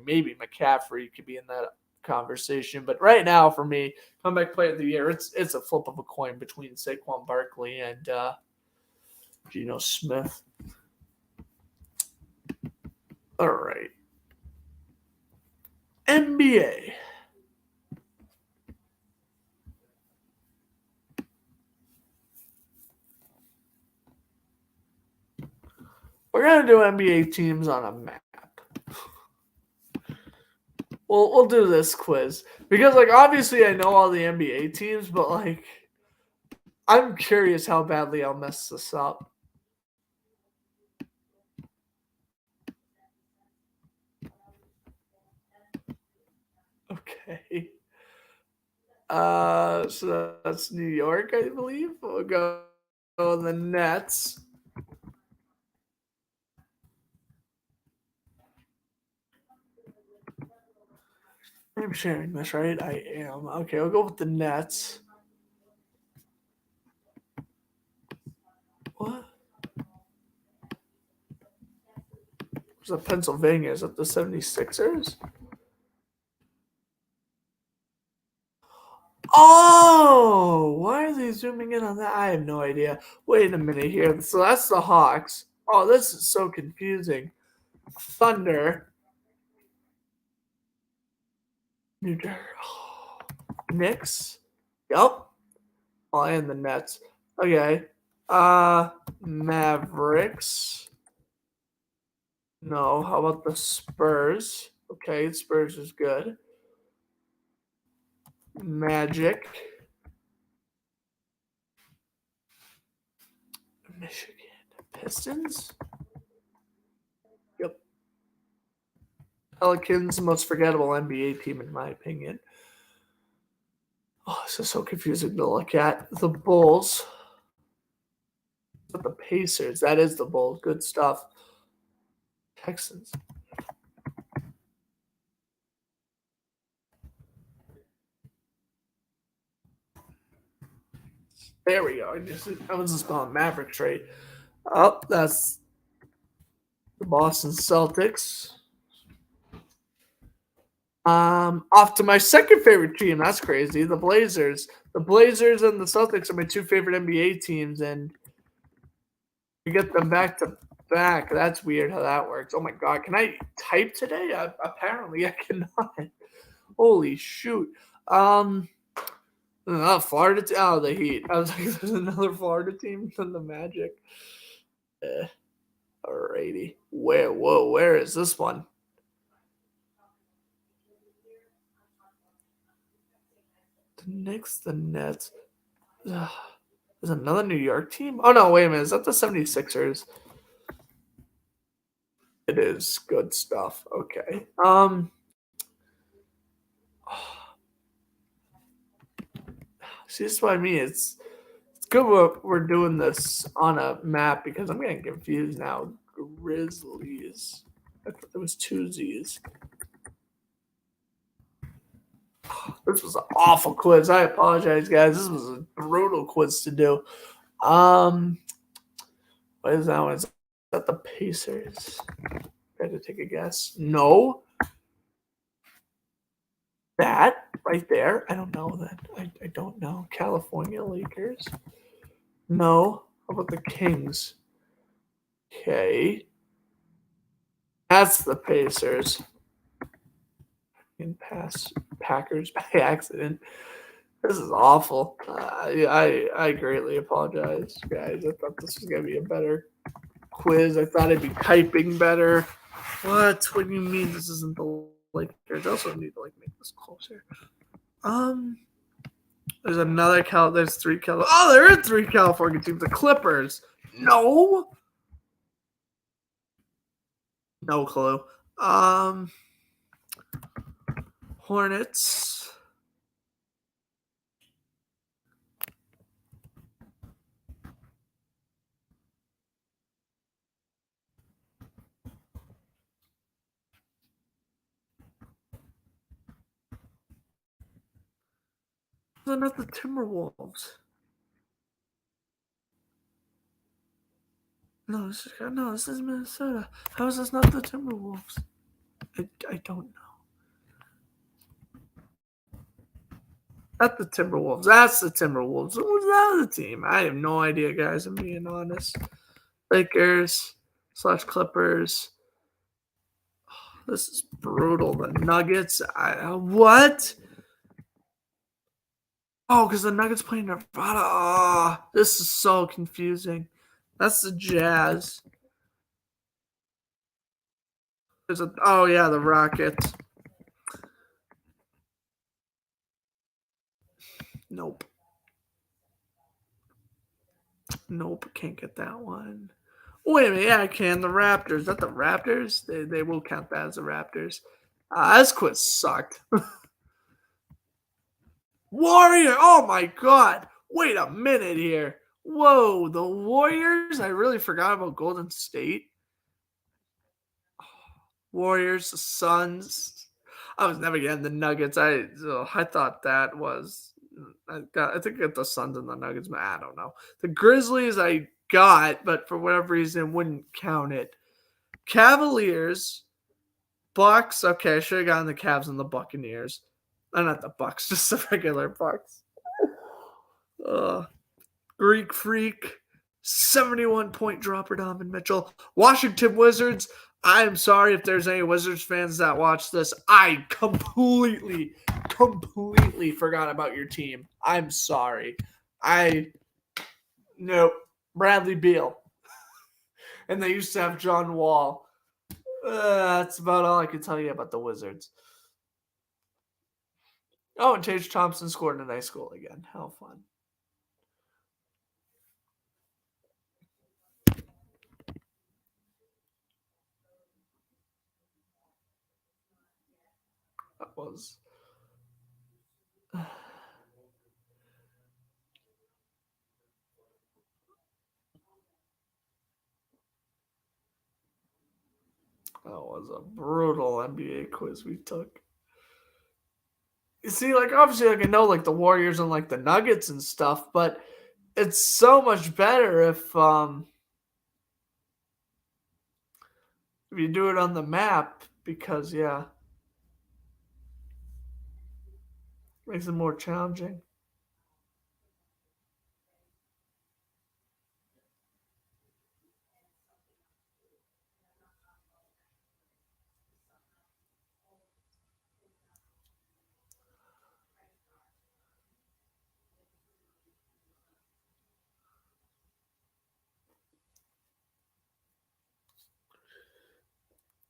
Maybe McCaffrey could be in that conversation. But right now, for me, comeback player of the year, it's a flip of a coin between Saquon Barkley and Geno Smith. All right. NBA. We're going to do NBA teams on a map. We'll do this quiz. Because, like, obviously I know all the NBA teams, but, like, I'm curious how badly I'll mess this up. Okay. So that's New York, I believe. We'll go the Nets. I'm sharing this, right? I am. Okay, I'll go with the Nets. What? Is that Pennsylvania? Is that the 76ers? Oh, why are they zooming in on that? I have no idea. Wait a minute here. So that's the Hawks. Oh, this is so confusing. Thunder. New Jersey. Oh, Knicks. Yep. Oh, and the Nets. Okay. Mavericks. No. How about the Spurs? Okay, Spurs is good. Magic. Michigan. Pistons? Yep. Pelicans, most forgettable NBA team in my opinion. Oh, this is so confusing to look at. The Bulls. The Pacers. That is the Bulls. Good stuff. Texans. There we go. I was just calling Mavericks, right? Oh, that's the Boston Celtics. Off to my second favorite team. That's crazy. The Blazers. The Blazers and the Celtics are my two favorite NBA teams, and you get them back to back. That's weird how that works. Oh my god, can I type today? Apparently, I cannot. Holy shoot. Florida. The Heat. I was like, there's another Florida team than the Magic. Alrighty. Where is this one? The Knicks, the Nets. There's another New York team? Oh, no, wait a minute. Is that the 76ers? It is. Good stuff. Okay. See, this is what I mean. It's good we're doing this on a map because I'm getting confused now. Grizzlies. I thought there was two Z's. This was an awful quiz. I apologize, guys. This was a brutal quiz to do. What is that one? Is that the Pacers? I had to take a guess. No. That right there? I don't know that. I don't know. California Lakers? No. How about the Kings? Okay. That's the Pacers. past Packers by accident. This is awful. I greatly apologize, guys. I thought this was gonna be a better quiz. I thought I'd be typing better. What? What do you mean this isn't the Lakers? I also need to make this closer. There's another There's three California. Oh, there are three California teams. The Clippers. No. No clue. Hornets. They're not the Timberwolves. No, this is Minnesota. How is this not the Timberwolves? I don't know. Not the Timberwolves. That's the Timberwolves. What was that other team? I have no idea, guys. I'm being honest. Lakers / Clippers. Oh, this is brutal. The Nuggets. What? Oh, because the Nuggets play Nevada. Oh, this is so confusing. That's the Jazz. Oh yeah, the Rockets. Nope. Can't get that one. Wait a minute, yeah, I can. The Raptors. Is that the Raptors? They will count that as the Raptors. This quiz sucked. Warrior! Oh my god! Wait a minute here. Whoa, the Warriors? I really forgot about Golden State. Warriors, the Suns. I was never getting the Nuggets. I thought that was. I think I got the Suns and the Nuggets, but I don't know. The Grizzlies I got, but for whatever reason wouldn't count it. Cavaliers, Bucks. Okay, I should have gotten the Cavs and the Buccaneers. Not the Bucks, just the regular Bucks. Greek Freak, 71-point dropper, Donovan Mitchell. Washington Wizards. I'm sorry if there's any Wizards fans that watch this. I completely forgot about your team. I'm sorry. Nope. Bradley Beal. And they used to have John Wall. That's about all I can tell you about the Wizards. Oh, and Tage Thompson scored a nice goal again. How fun. That was... That was a brutal NBA quiz we took. You see, like, obviously, like, I know, like, the Warriors and, like, the Nuggets and stuff, but it's so much better if you do it on the map because, yeah, makes it more challenging.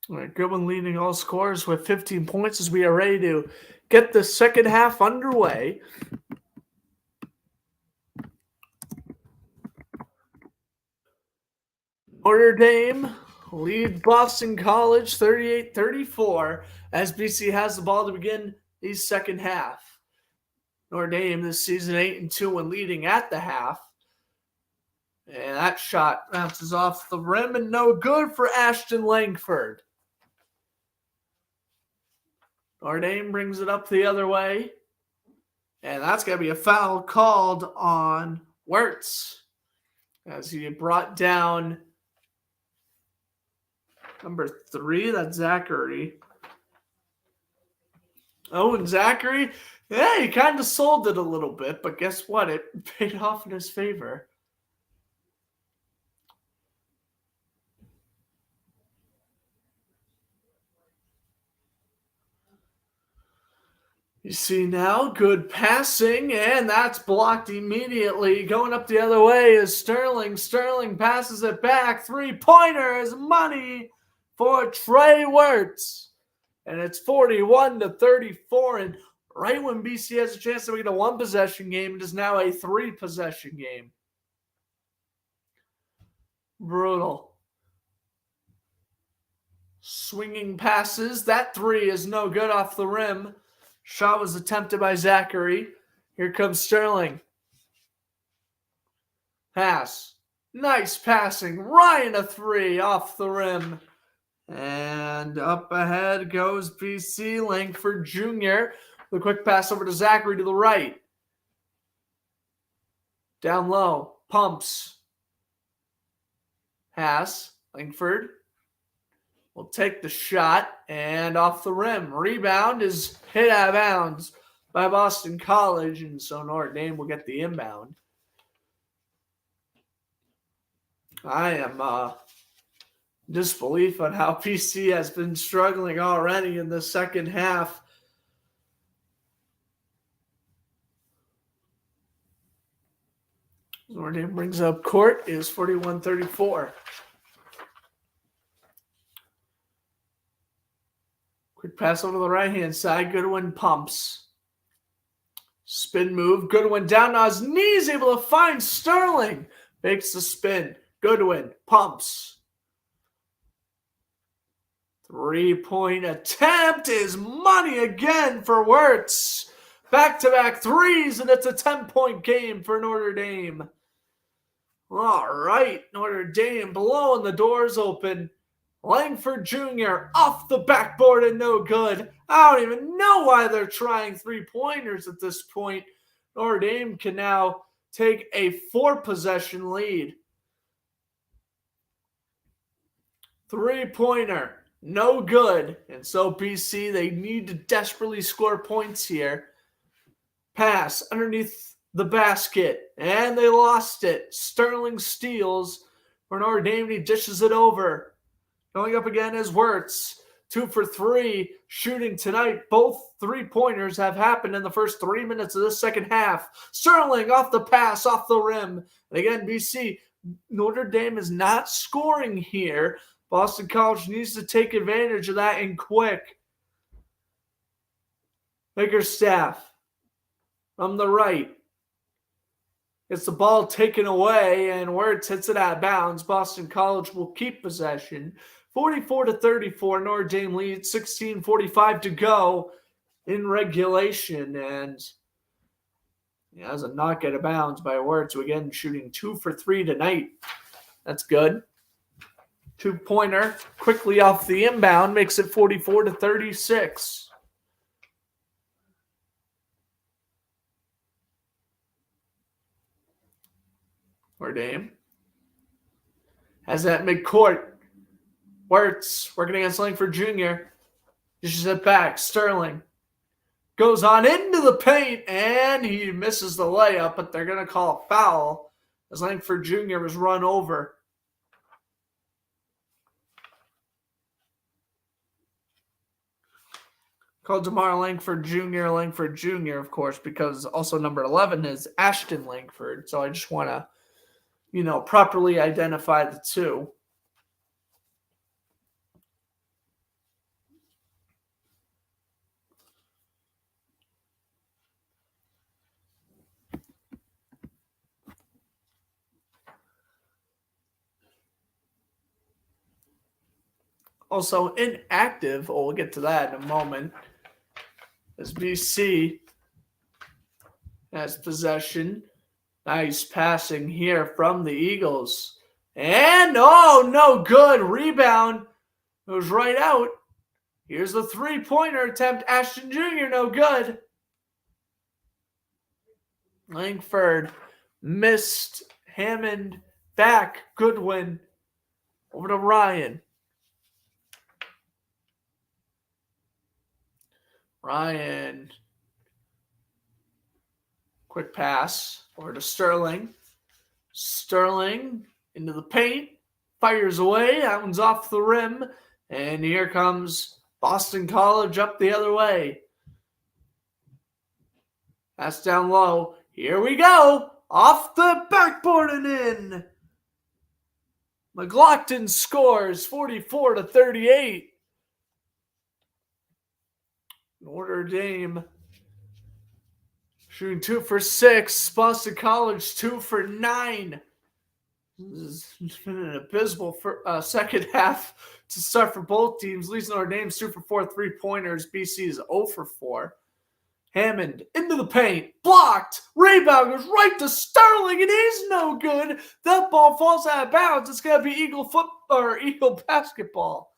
All right, Goodwin leading all scores with 15 points as we are ready to get the second half underway. Notre Dame lead Boston College 38-34 as BC has the ball to begin the second half. Notre Dame this season 8-2 when leading at the half. And that shot bounces off the rim and no good for Ashton Langford. Notre Dame brings it up the other way. And that's going to be a foul called on Wirtz as he brought down number 3. That's Zachary. Oh, and Zachary, yeah, he kind of sold it a little bit, but guess what? It paid off in his favor. You see now, good passing, and that's blocked immediately. Going up the other way is Sterling. Sterling passes it back. Three-pointer is money for Trey Wirtz. And it's 41-34. And right when BC has a chance to make it a one-possession game, it is now a three-possession game. Brutal. Swinging passes. That three is no good off the rim. Shot was attempted by Zachary. Here comes Sterling. Pass. Nice passing. Ryan a three off the rim. And up ahead goes BC. Langford Jr. The quick pass over to Zachary to the right. Down low. Pumps. Pass. Langford will take the shot and off the rim. Rebound is hit out of bounds by Boston College, and so Notre Dame will get the inbound. I am disbelief on how PC has been struggling already in the second half. Notre Dame brings up court is 41-34. Quick pass over to the right-hand side. Goodwin pumps. Spin move. Goodwin down on his knees, able to find Sterling. Makes the spin. Goodwin pumps. Three-point attempt is money again for Wirtz. Back-to-back threes, and it's a 10-point game for Notre Dame. All right, Notre Dame blowing the doors open. Langford Jr. off the backboard and no good. I don't even know why they're trying three-pointers at this point. Notre Dame can now take a four-possession lead. Three-pointer, no good. And so BC, they need to desperately score points here. Pass underneath the basket, and they lost it. Sterling steals for Notre Dame, and he dishes it over. Going up again is Wirtz. 2 for 3 shooting tonight. Both three-pointers have happened in the first 3 minutes of this second half. Sterling off the pass, off the rim. And again, BC, Notre Dame is not scoring here. Boston College needs to take advantage of that and quick. Bickerstaff from the right. Gets the ball taken away, and Wirtz hits it out of bounds. Boston College will keep possession. 44-34, Notre Dame leads, 16:45 to go in regulation. And he has a knock out of bounds by Wirtz, who again shooting 2 for 3 tonight. That's good. Two-pointer quickly off the inbound makes it 44-36. Notre Dame has that midcourt. Wirtz working against Langford Jr. Dishes it back. Sterling goes on into the paint, and he misses the layup, but they're going to call a foul as Langford Jr. was run over. Called Jamar Langford Jr., of course, because also number 11 is Ashton Langford. So I just want to, properly identify the two. Also inactive, we'll get to that in a moment, as BC has possession. Nice passing here from the Eagles. And, no good. Rebound goes right out. Here's the three-pointer attempt. Ashton Jr., no good. Langford missed. Hammond back. Goodwin over to Ryan. Ryan, quick pass over to Sterling. Sterling into the paint, fires away. That one's off the rim. And here comes Boston College up the other way. That's down low. Here we go. Off the backboard and in. McLaughlin scores 44-38. Notre Dame shooting 2 for 6. Boston College 2 for 9. This has been an abysmal second half to start for both teams. Leads Notre Dame's 2 for 4 3-pointers. BC is 0 for 4. Hammond into the paint, blocked, rebound goes right to Sterling. It is no good. That ball falls out of bounds. It's gonna be Eagle basketball.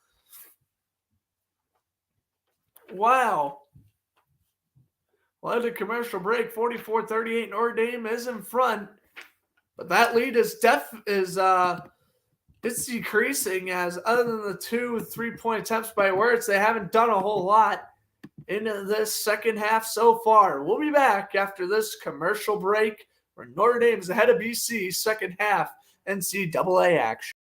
Wow. Well, at a commercial break, 44-38. Notre Dame is in front, but that lead is it's decreasing, as other than the 2 3-point attempts by Wirtz, they haven't done a whole lot into this second half so far. We'll be back after this commercial break where Notre Dame is ahead of BC second half NCAA action.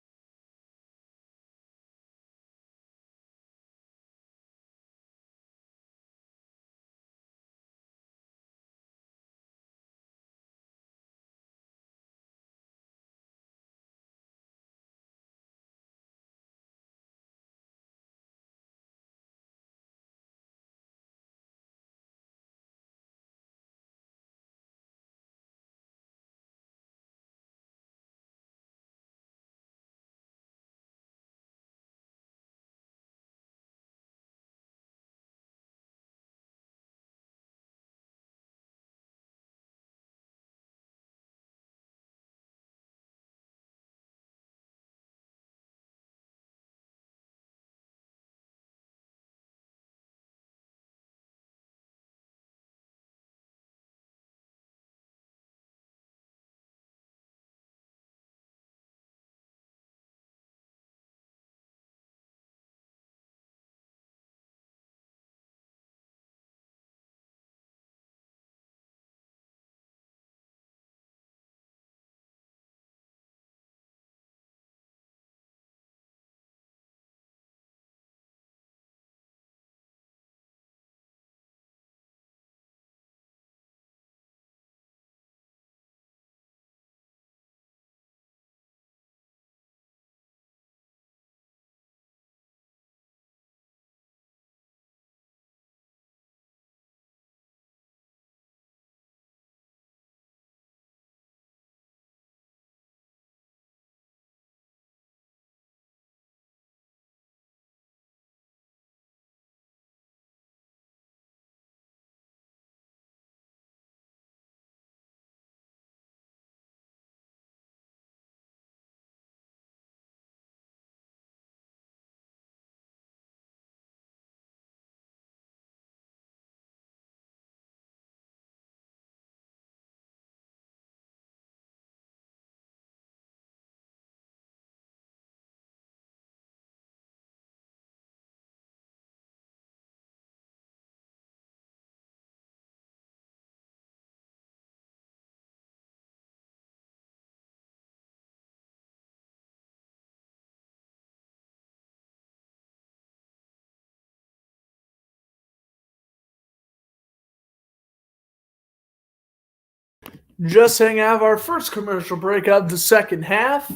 Just hang out of our first commercial break of the second half.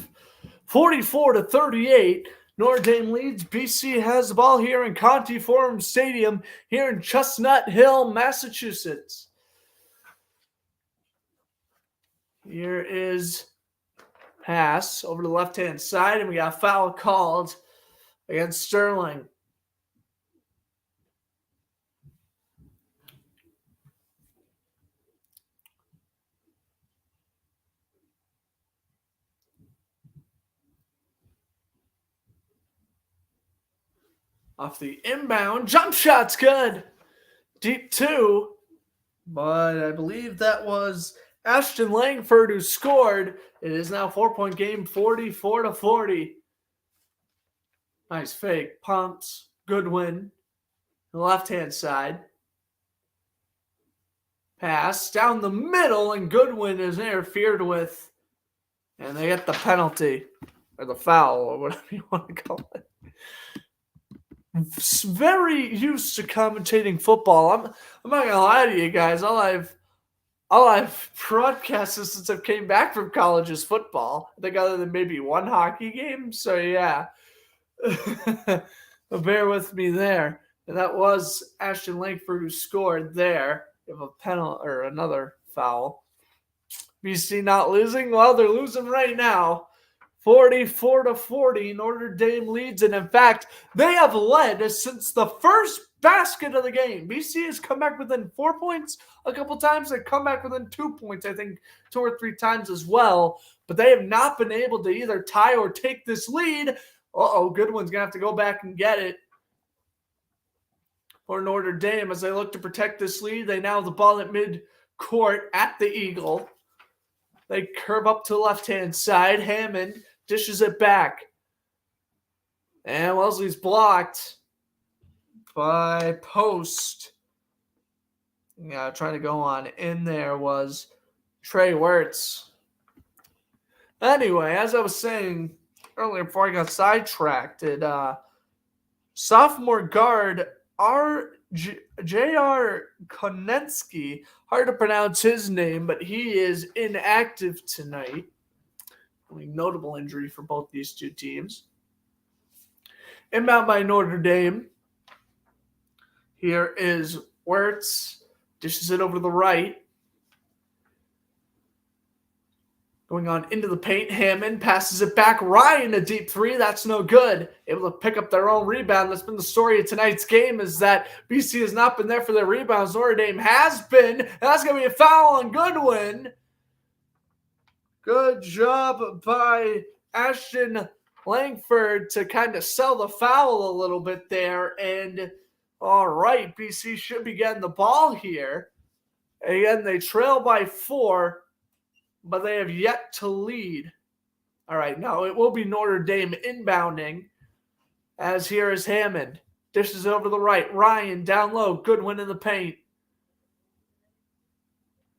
44-38. Notre Dame leads. BC has the ball here in Conti Forum Stadium here in Chestnut Hill, Massachusetts. Here is pass over to the left-hand side, and we got a foul called against Sterling. Off the inbound, jump shot's good. Deep 2, but I believe that was Ashton Langford who scored. It is now a 4-point game, 44-40. Nice fake, pumps, Goodwin, the left-hand side. Pass down the middle, and Goodwin is interfered with, and they get the penalty, or the foul, or whatever you want to call it. Very used to commentating football. I'm not gonna lie to you guys. All I've all I've broadcasted since I came back from college is football. I think other than maybe one hockey game. So yeah, bear with me there. And that was Ashton Langford who scored there. You have a penalty or another foul. BC not losing? Well, they're losing right now. 44-40. Notre Dame leads, and in fact, they have led since the first basket of the game. BC has come back within 4 points a couple times. They come back within 2 points, I think, 2 or 3 times as well. But they have not been able to either tie or take this lead. Goodwin's going to have to go back and get it for Notre Dame as they look to protect this lead. They now have the ball at mid-court at the Eagle. They curve up to the left-hand side. Hammond dishes it back. And Leslie's blocked by Post. Yeah, trying to go on. In there was Trey Wirtz. Anyway, as I was saying earlier before I got sidetracked, sophomore guard J.R. Konensky, hard to pronounce his name, but he is inactive tonight. Notable injury for both these two teams. Inbound by Notre Dame. Here is Wirtz. Dishes it over to the right. Going on into the paint. Hammond passes it back. Ryan, a deep three. That's no good. Able to pick up their own rebound. That's been the story of tonight's game, is that BC has not been there for their rebounds. Notre Dame has been. And that's going to be a foul on Goodwin. Good job by Ashton Langford to kind of sell the foul a little bit there. And all right, BC should be getting the ball here. Again, they trail by 4, but they have yet to lead. All right, now it will be Notre Dame inbounding, as here is Hammond. Dishes over to the right. Ryan down low. Goodwin in the paint.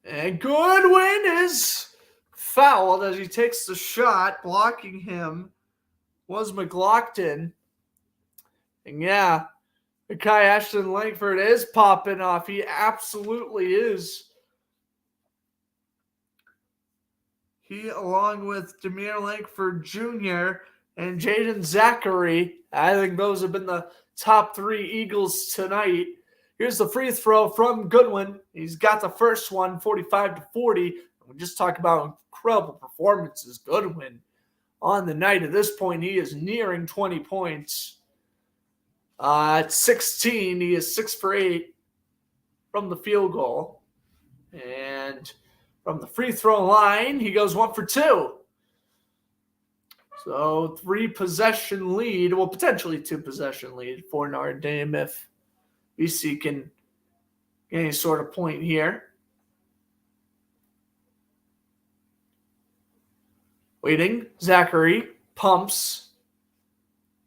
And Goodwin is fouled as he takes the shot. Blocking him was McLaughlin. And yeah, the guy Ashton Langford is popping off. He absolutely is. He, along with Demir Langford Jr. and Jaden Zachary, I think those have been the top 3 Eagles tonight. Here's the free throw from Goodwin. He's got the first one, 45-40. We just talked about incredible performances. Goodwin on the night. At this point, he is nearing 20 points. At 16, he is 6 for 8 from the field goal. And from the free throw line, he goes 1 for 2. So 3-possession lead, well, potentially 2-possession lead for Notre Dame if BC can get any sort of point here. Waiting, Zachary pumps.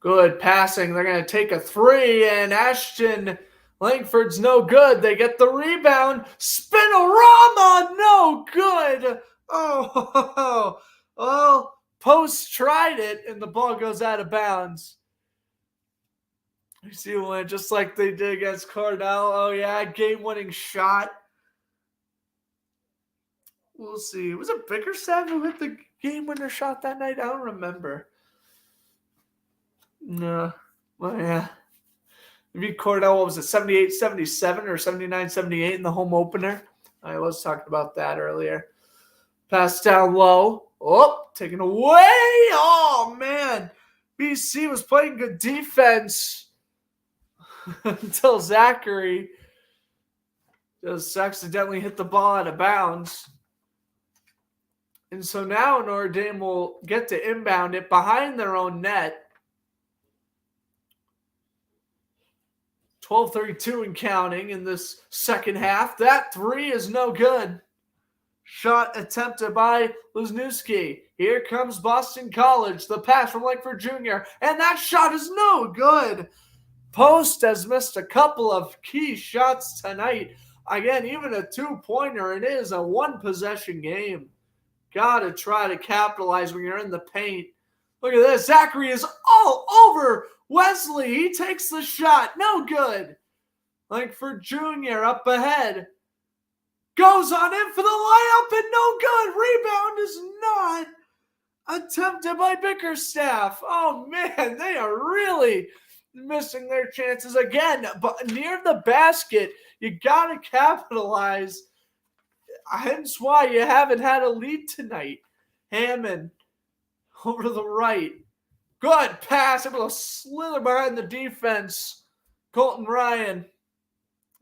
Good passing. They're going to take a 3, and Ashton Langford's no good. They get the rebound. Spinorama, no good. Oh, well, Post tried it, and the ball goes out of bounds. You see one just like they did against Cornell. Oh, yeah, game-winning shot. We'll see. Was it Bickerstaff who hit the game-winner shot that night? I don't remember. No. Well, yeah. Maybe Cornell, what was it, 78-77 or 79-78 in the home opener? I was talking about that earlier. Pass down low. Oh, taken away. Oh, man. BC was playing good defense until Zachary just accidentally hit the ball out of bounds. And so now Notre Dame will get to inbound it behind their own net. 12:32 and counting in this second half. That 3 is no good. Shot attempted by Wisniewski. Here comes Boston College. The pass from Langford Jr. And that shot is no good. Post has missed a couple of key shots tonight. Again, even a 2-pointer. It is a 1-possession game. Got to try to capitalize when you're in the paint. Look at this. Zachary is all over Wesley. He takes the shot. No good. Langford Jr. up ahead. Goes on in for the layup and no good. Rebound is not attempted by Bickerstaff. Oh man, they are really missing their chances again. But near the basket, you gotta capitalize. Hence why you haven't had a lead tonight. Hammond over to the right. Good pass, able to slither behind the defense. Colton Ryan.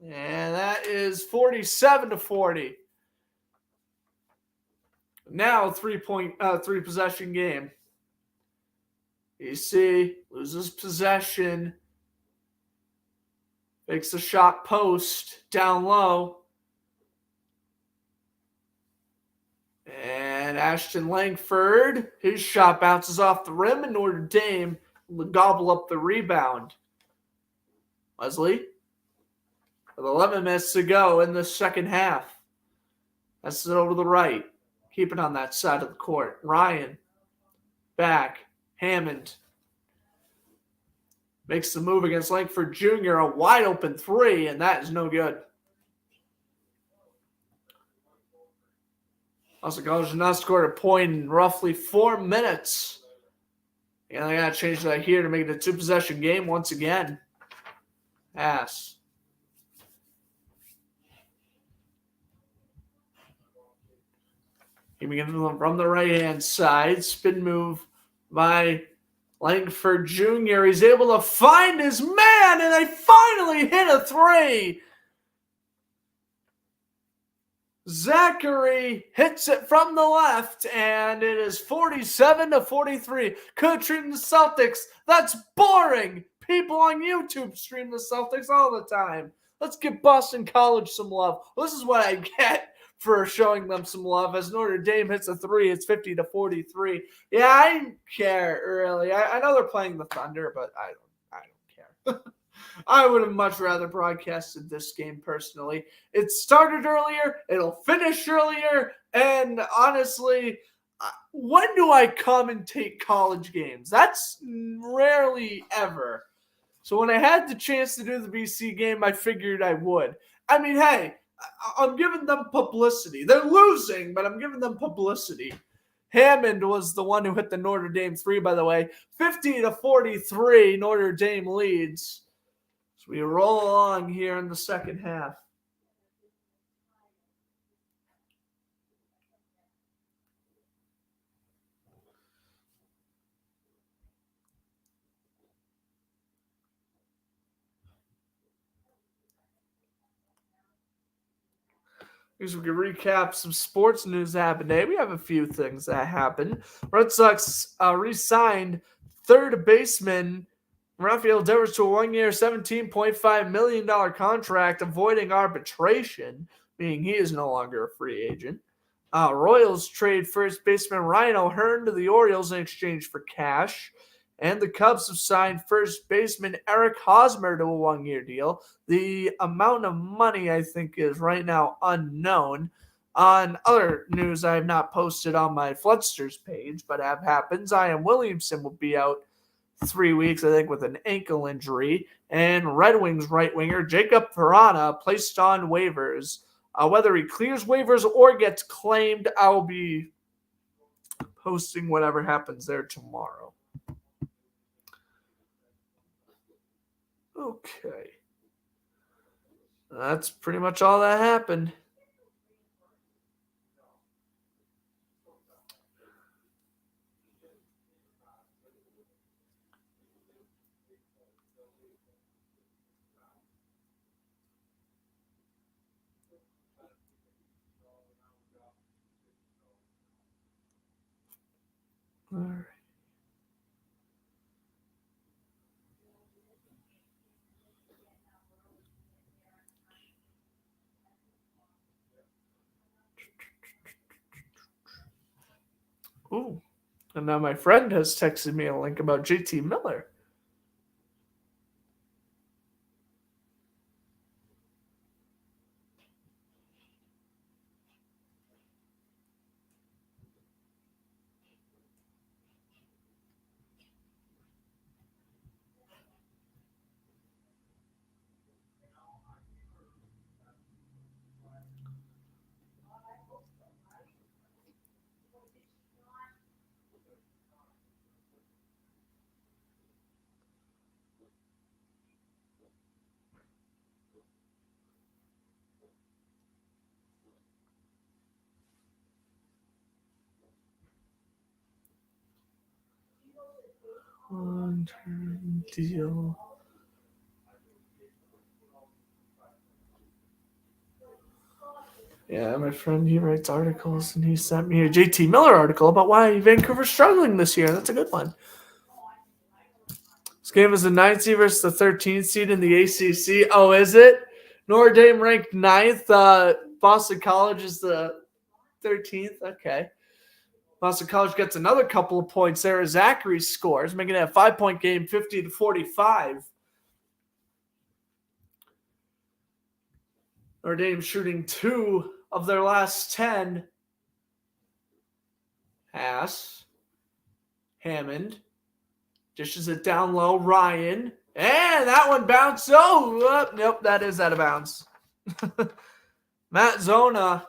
And that is 47-40. Now three possession game. EC loses possession. Makes a shot post down low. And Ashton Langford, his shot bounces off the rim, and Notre Dame will gobble up the rebound. Leslie, with 11 minutes to go in the second half. That's it over to the right. Keep it on that side of the court. Ryan, back. Hammond makes the move against Langford Jr., a wide open three, and that is no good. Also, College has not scored a point in roughly 4 minutes. And I got to change that here to make it a two-possession game once again. Pass. He begins from the right-hand side. Spin move by Langford Jr. He's able to find his man, and they finally hit a three. Zachary hits it from the left, and it is 47-43. Could stream the Celtics. That's boring. People on YouTube stream the Celtics all the time. Let's give Boston College some love. This is what I get for showing them some love. As Notre Dame hits a three, it's 50-43. Yeah, I don't care, really. I know they're playing the Thunder, but I don't care. I would have much rather broadcasted this game personally. It started earlier, it'll finish earlier, and honestly, when do I commentate college games? That's rarely ever. So when I had the chance to do the BC game, I figured I would. I mean, hey, I'm giving them publicity. They're losing, but I'm giving them publicity. Hammond was the one who hit the Notre Dame three, by the way. 50-43, Notre Dame leads. So we roll along here in the second half. Because we can recap some sports news that happened today. We have a few things that happened. Red Sox re-signed third baseman Rafael Devers to a one-year, $17.5 million contract, avoiding arbitration, meaning he is no longer a free agent. Royals trade first baseman Ryan O'Hearn to the Orioles in exchange for cash. And the Cubs have signed first baseman Eric Hosmer to a one-year deal. The amount of money, I think, is right now unknown. On other news I have not posted on my Floodsters page, but have happened. Zion Williamson will be out 3 weeks, I think, with an ankle injury. And Red Wings right winger Jacob Verana placed on waivers. Whether he clears waivers or gets claimed, I'll be posting whatever happens there tomorrow. Okay. That's pretty much all that happened. All right. Ooh. And now my friend has texted me a link about JT Miller. Long-term deal. Yeah, my friend, he writes articles, and he sent me a JT Miller article about why Vancouver's struggling this year. That's a good one. This game is the 9th seed versus the 13th seed in the ACC. Oh, is it? Notre Dame ranked 9th. Boston College is the 13th. Okay. Boston College gets another couple of points there as Zachary scores, making it a 5-point game, 50-45. Notre Dame shooting 2 of their last 10. Pass. Hammond. Dishes it down low. Ryan. And that one bounced. Oh, nope, that is out of bounds. Matt Zona.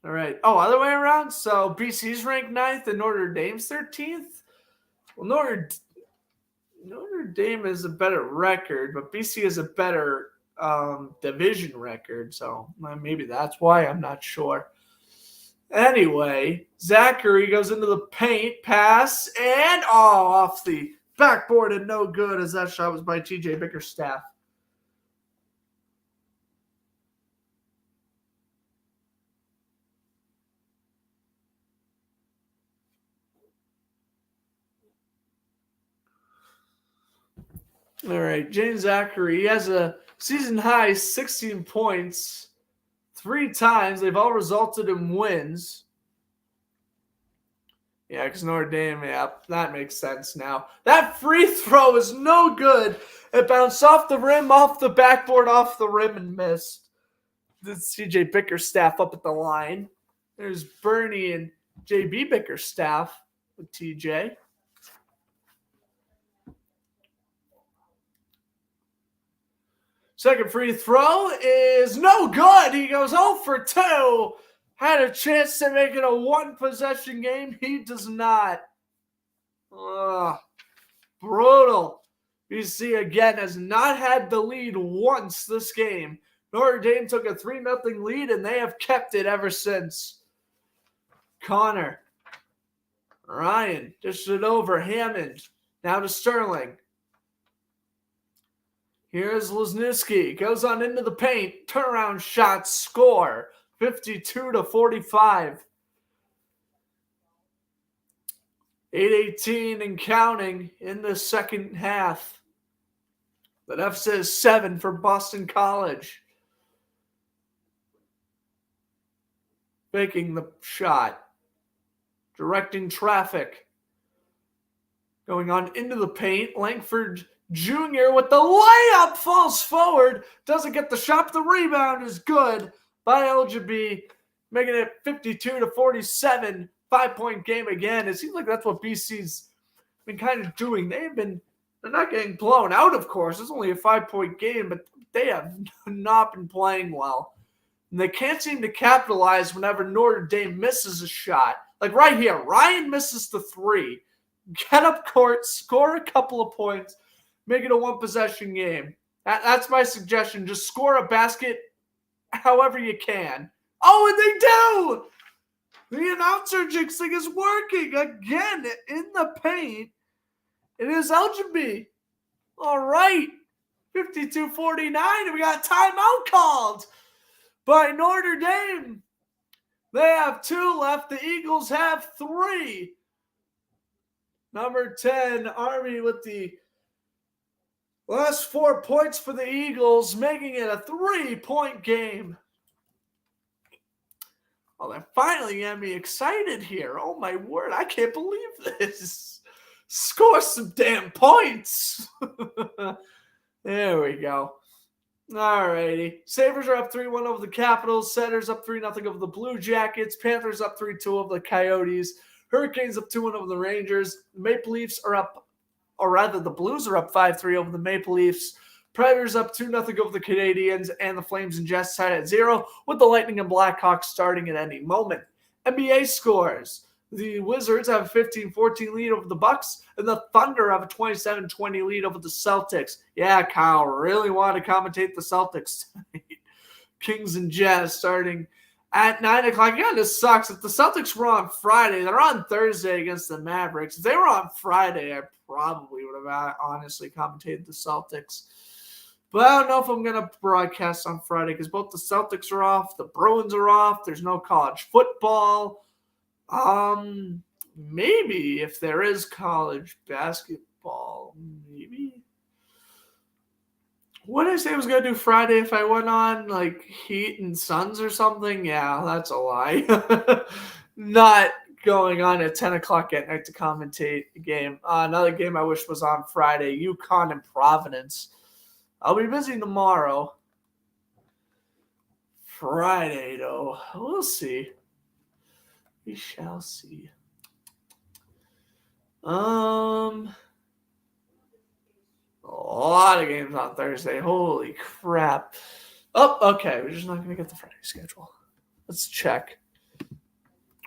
All right. Oh, other way around? So BC's ranked 9th and Notre Dame's 13th? Well, Notre Dame is a better record, but BC is a better division record. So maybe that's why. I'm not sure. Anyway, Zachary goes into the paint, pass, and off the backboard and no good as that shot was by TJ Bickerstaff. All right, James Zachary, he has a season high 16 points 3 times. They've all resulted in wins. Yeah, because Notre Dame, yeah, that makes sense now. That free throw is no good. It bounced off the rim, off the backboard, off the rim, and missed. This CJ Bickerstaff up at the line. There's Bernie and JB Bickerstaff with TJ. Second free throw is no good. He goes 0 for 2. Had a chance to make it a 1-possession game. He does not. Brutal. BC again has not had the lead once this game. Notre Dame took a 3-0 lead, and they have kept it ever since. Connor. Ryan dished it over. Hammond. Now to Sterling. Here's Lesniewski. Goes on into the paint. Turnaround shot. Score. 52-45. 8:18 and counting in the second half. The deficit is 7 for Boston College. Faking the shot. Directing traffic. Going on into the paint. Langford Jr. with the layup falls forward. Doesn't get the shot. The rebound is good by LGB, making it 52-47. 5-point game again. It seems like that's what BC's been kind of doing. They're not getting blown out, of course. It's only a 5-point game, but they have not been playing well. And they can't seem to capitalize whenever Notre Dame misses a shot. Like right here, Ryan misses the 3. Get up court, score a couple of points, make it a 1-possession game. That's my suggestion. Just score a basket however you can. Oh, and they do! The announcer jinxing is working again in the paint. It is LGB. All right. 52-49, and we got timeout called by Notre Dame. They have 2 left. The Eagles have 3. Number 10, Army with the last 4 points for the Eagles, making it a 3-point game. Oh, they're finally getting me excited here. Oh, my word. I can't believe this. Score some damn points. There we go. All righty. Sabres are up 3-1 over the Capitals. Senators up 3-0 over the Blue Jackets. Panthers up 3-2 over the Coyotes. Hurricanes up 2-1 over the Rangers. Maple Leafs are up, or rather the Blues are up 5-3 over the Maple Leafs. Predators up 2-0 over the Canadiens, and the Flames and Jets tied at 0, with the Lightning and Blackhawks starting at any moment. NBA scores. The Wizards have a 15-14 lead over the Bucks, and the Thunder have a 27-20 lead over the Celtics. Yeah, Kyle, really want to commentate the Celtics tonight. Kings and Jazz starting at 9 o'clock. Again, this sucks. If the Celtics were on Friday, they're on Thursday against the Mavericks. If they were on Friday, I probably would have honestly commentated the Celtics. But I don't know if I'm going to broadcast on Friday because both the Celtics are off, the Bruins are off, there's no college football. Maybe if there is college basketball, maybe. What did I say I was going to do Friday if I went on, like, Heat and Suns or something? Yeah, that's a lie. Not going on at 10 o'clock at night to commentate a game. Another game I wish was on Friday, UConn and Providence. I'll be busy tomorrow. Friday, though. We'll see. We shall see. A lot of games on Thursday. Holy crap. Oh, okay. We're just not going to get the Friday schedule. Let's check.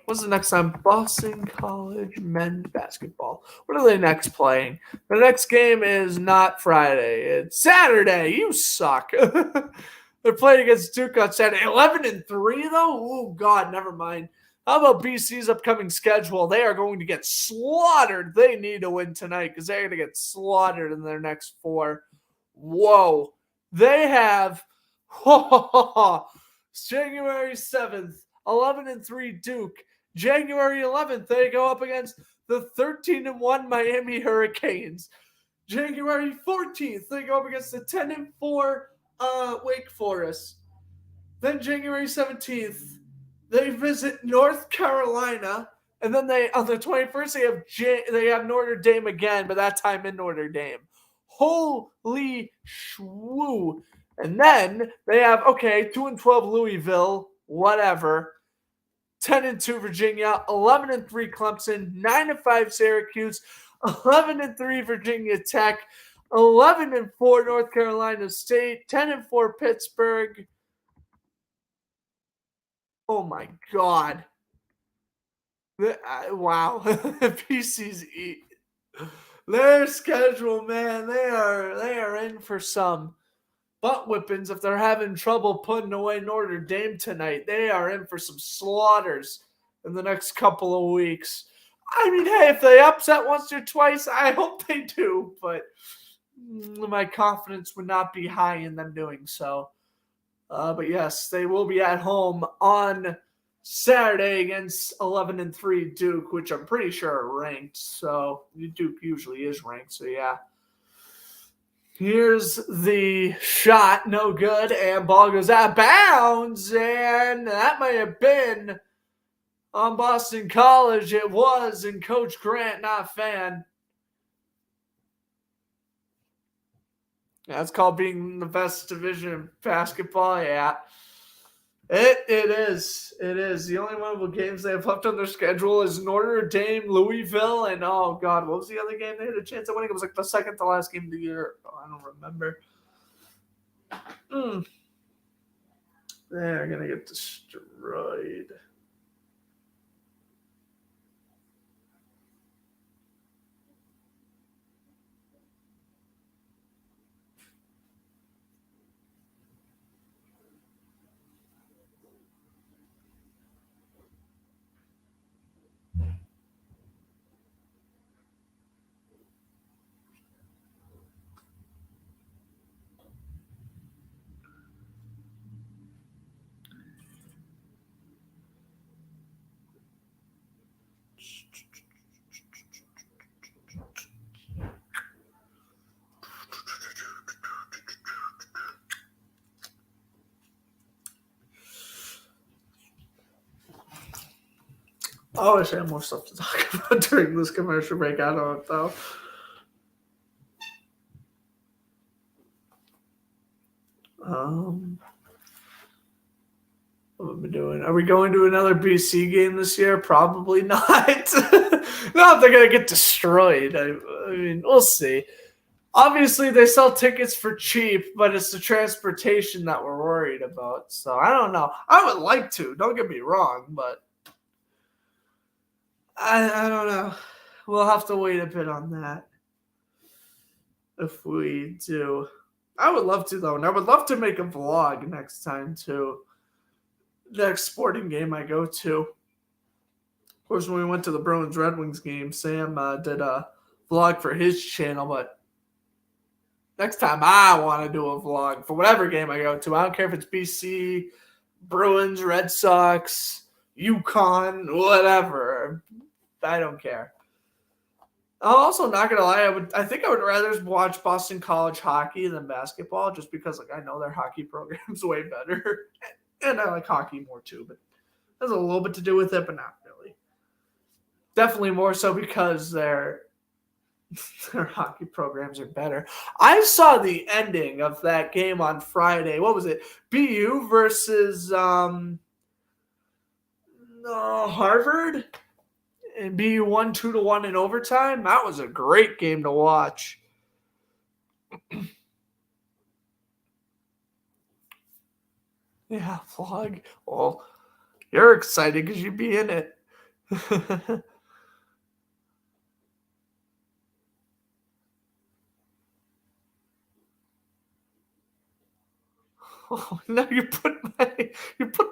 What's the next time? Boston College men's basketball. What are they next playing? The next game is not Friday. It's Saturday. You suck. They're playing against Duke on Saturday. 11-3, though? Oh, God, never mind. How about BC's upcoming schedule? They are going to get slaughtered. They need to win tonight because they're going to get slaughtered in their next 4. Whoa. They have January 7th, 11-3 Duke. January 11th, they go up against the 13-1 Miami Hurricanes. January 14th, they go up against the 10-4 Wake Forest. Then January 17th, they visit North Carolina, and then on the 21st they have Notre Dame again, but that time in Notre Dame. Holy shwoo! And then they have 2-12 Louisville, whatever. 10-2 Virginia, 11-3 Clemson, 9-5 Syracuse, 11-3 Virginia Tech, 11-4 North Carolina State, 10-4 Pittsburgh. Oh my God! Wow, PC's their schedule, man. They are in for some butt whippings if they're having trouble putting away Notre Dame tonight. They are in for some slaughters in the next couple of weeks. I mean, hey, if they upset once or twice, I hope they do, but my confidence would not be high in them doing so. But yes, they will be at home on Saturday against 11-3 Duke, which I'm pretty sure are ranked. So Duke usually is ranked. So yeah. Here's the shot, no good, and ball goes out of bounds, and that may have been on Boston College. It was, and Coach Grant not a fan. That's called being in the best division of basketball. Yeah, it is. It is. The only winnable games they have left on their schedule is Notre Dame, Louisville, and oh God, what was the other game they had a chance of winning? It was like the second to last game of the year. Oh, I don't remember. They're gonna get destroyed. I wish I had more stuff to talk about during this commercial break. I don't know, what have we been doing? Are we going to another BC game this year? Probably not. No, they're going to get destroyed. I mean, we'll see. Obviously, they sell tickets for cheap, but it's the transportation that we're worried about. So I don't know. I would like to. Don't get me wrong, but I don't know. We'll have to wait a bit on that if we do. I would love to, though, and I would love to make a vlog next time, too. next sporting game I go to. Of course, when we went to the Bruins Red Wings game, Sam did a vlog for his channel, but next time I want to do a vlog for whatever game I go to. I don't care if it's BC, Bruins, Red Sox, UConn, whatever. I don't care. I'm also not gonna lie. I think I would rather watch Boston College hockey than basketball, just because I know their hockey program's way better, and I like hockey more too. But it has a little bit to do with it, but not really. Definitely more so because their hockey programs are better. I saw the ending of that game on Friday. What was it? BU versus Harvard, and BU won 2-1 in overtime. That was a great game to watch. Yeah, vlog. Well, you're excited because you'd be in it. Oh, no, you put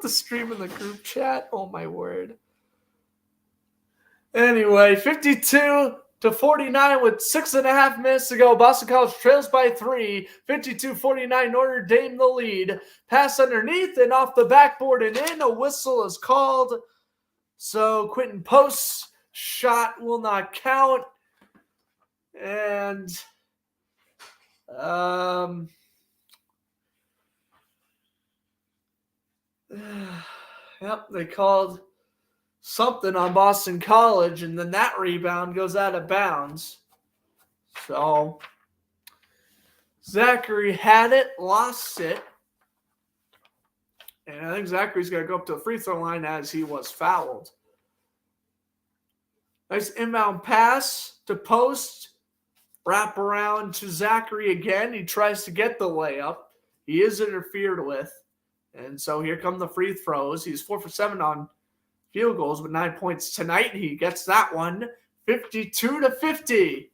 the stream in the group chat. Oh my word. Anyway, 52-49 with 6.5 minutes to go. Boston College trails by 3. 52-49, Notre Dame the lead. Pass underneath and off the backboard and in. A whistle is called. So Quentin Post's shot will not count. And yep, they called something on Boston College, and then that rebound goes out of bounds. So Zachary had it, lost it, and I think Zachary's going to go up to the free throw line as he was fouled. Nice inbound pass to Post, wrap around to Zachary again. He tries to get the layup. He is interfered with, and so here come the free throws. He's 4 for 7 on field goals with 9 points tonight. He gets that one, 52-50.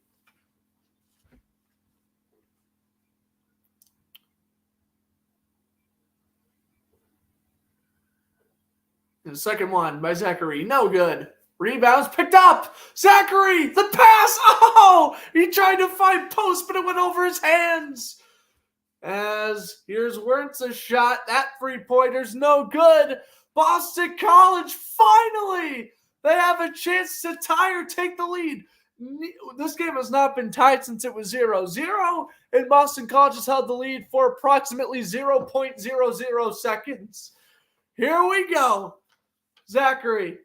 And the second one by Zachary, no good. Rebounds picked up. Zachary, the pass. Oh, he tried to find Post, but it went over his hands. As here's Wertz's shot. That three-pointer's no good. Boston College, finally, they have a chance to tie or take the lead. This game has not been tied since it was 0-0, and Boston College has held the lead for approximately 0.00 seconds. Here we go. Zachary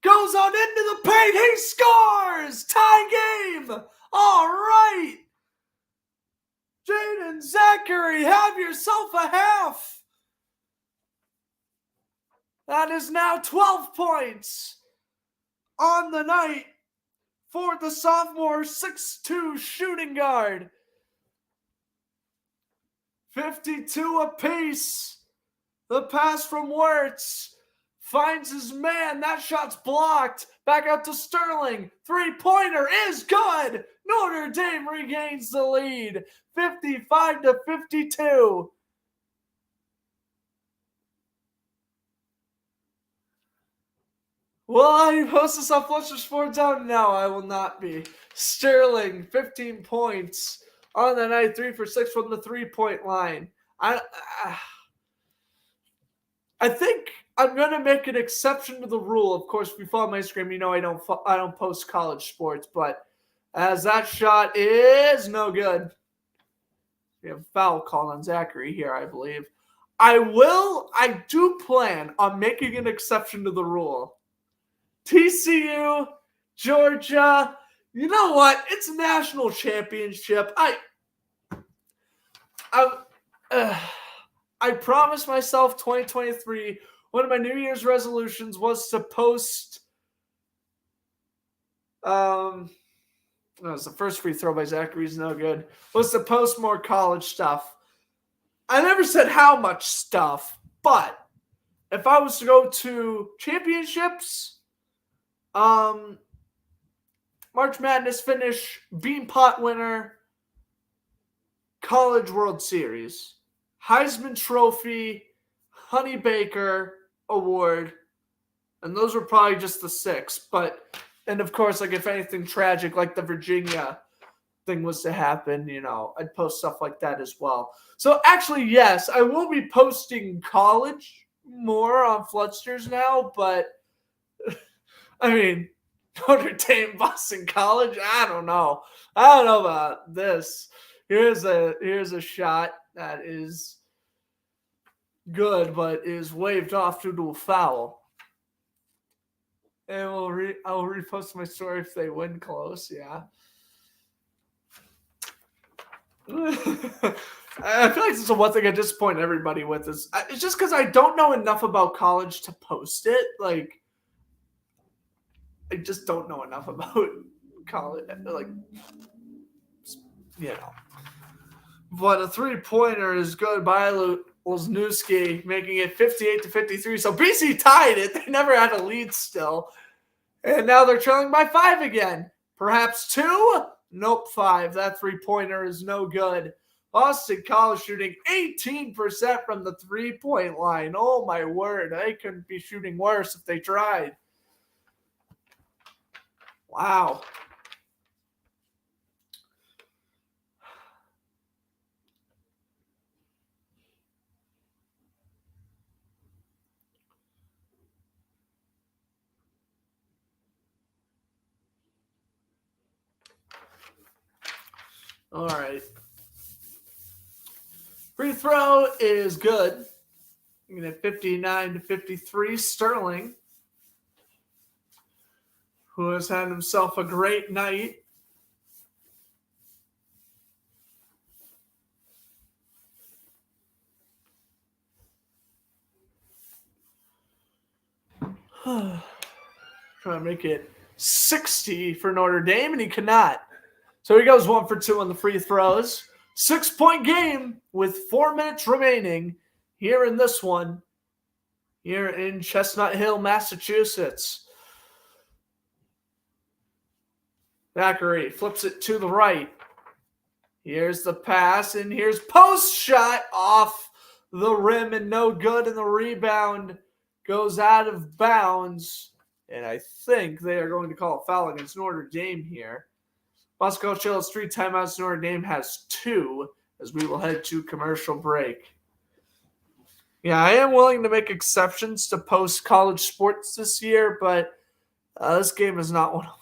goes on into the paint. He scores! Tie game! All right. Jaden Zachary, have yourself a half. That is now 12 points on the night for the sophomore 6'2" shooting guard. 52 apiece. The pass from Wertz finds his man. That shot's blocked. Back out to Sterling. Three-pointer is good. Notre Dame regains the lead. 55-52. Will I post this on Fletcher Sports Zone? No, I will not be. Sterling, 15 points on the night, 3 for 6 from the three-point line. I think I'm gonna make an exception to the rule. Of course, if you follow my Instagram, you know I don't post college sports, but as that shot is no good. We have a foul called on Zachary here, I believe. I do plan on making an exception to the rule. TCU, Georgia, you know what? It's a national championship. I promised myself 2023, one of my New Year's resolutions was to post that was the first free throw by Zachary's no good. Was to post more college stuff. I never said how much stuff, but if I was to go to championships, March Madness finish, Beanpot winner, College World Series, Heisman Trophy, Honey Baker, award. And those were probably just the 6. And of course, like if anything tragic, like the Virginia thing was to happen, I'd post stuff like that as well. So actually, yes, I will be posting college more on Floodsters now, but I mean, Notre Dame, Boston College, I don't know. I don't know about this. Here's a shot that is good, but is waved off due to a foul. And I'll repost my story if they win close. Yeah. I feel like this is the one thing I disappoint everybody with is it's just because I don't know enough about college to post it. Like, I just don't know enough about college. Like, you know. But a 3-pointer is good by Wisniewski, making it 58-53. So BC tied it. They never had a lead still. And now they're trailing by 5 again. Perhaps 2? Nope, 5. That 3-pointer is no good. Boston College shooting 18% from the 3-point line. Oh, my word. They couldn't be shooting worse if they tried. Wow. All right. Free throw is good. Looking at 59-53. Sterling, who has had himself a great night. Trying to make it 60 for Notre Dame, and he cannot. So he goes 1 for 2 on the free throws. 6-point game with 4 minutes remaining here in this one, here in Chestnut Hill, Massachusetts. Thackeray flips it to the right. Here's the pass, and here's post shot off the rim and no good, and the rebound goes out of bounds. And I think they are going to call a foul against Notre Dame here. Boston College has 3 timeouts. Notre Dame has 2 as we will head to commercial break. Yeah, I am willing to make exceptions to post college sports this year, but this game is not one of them.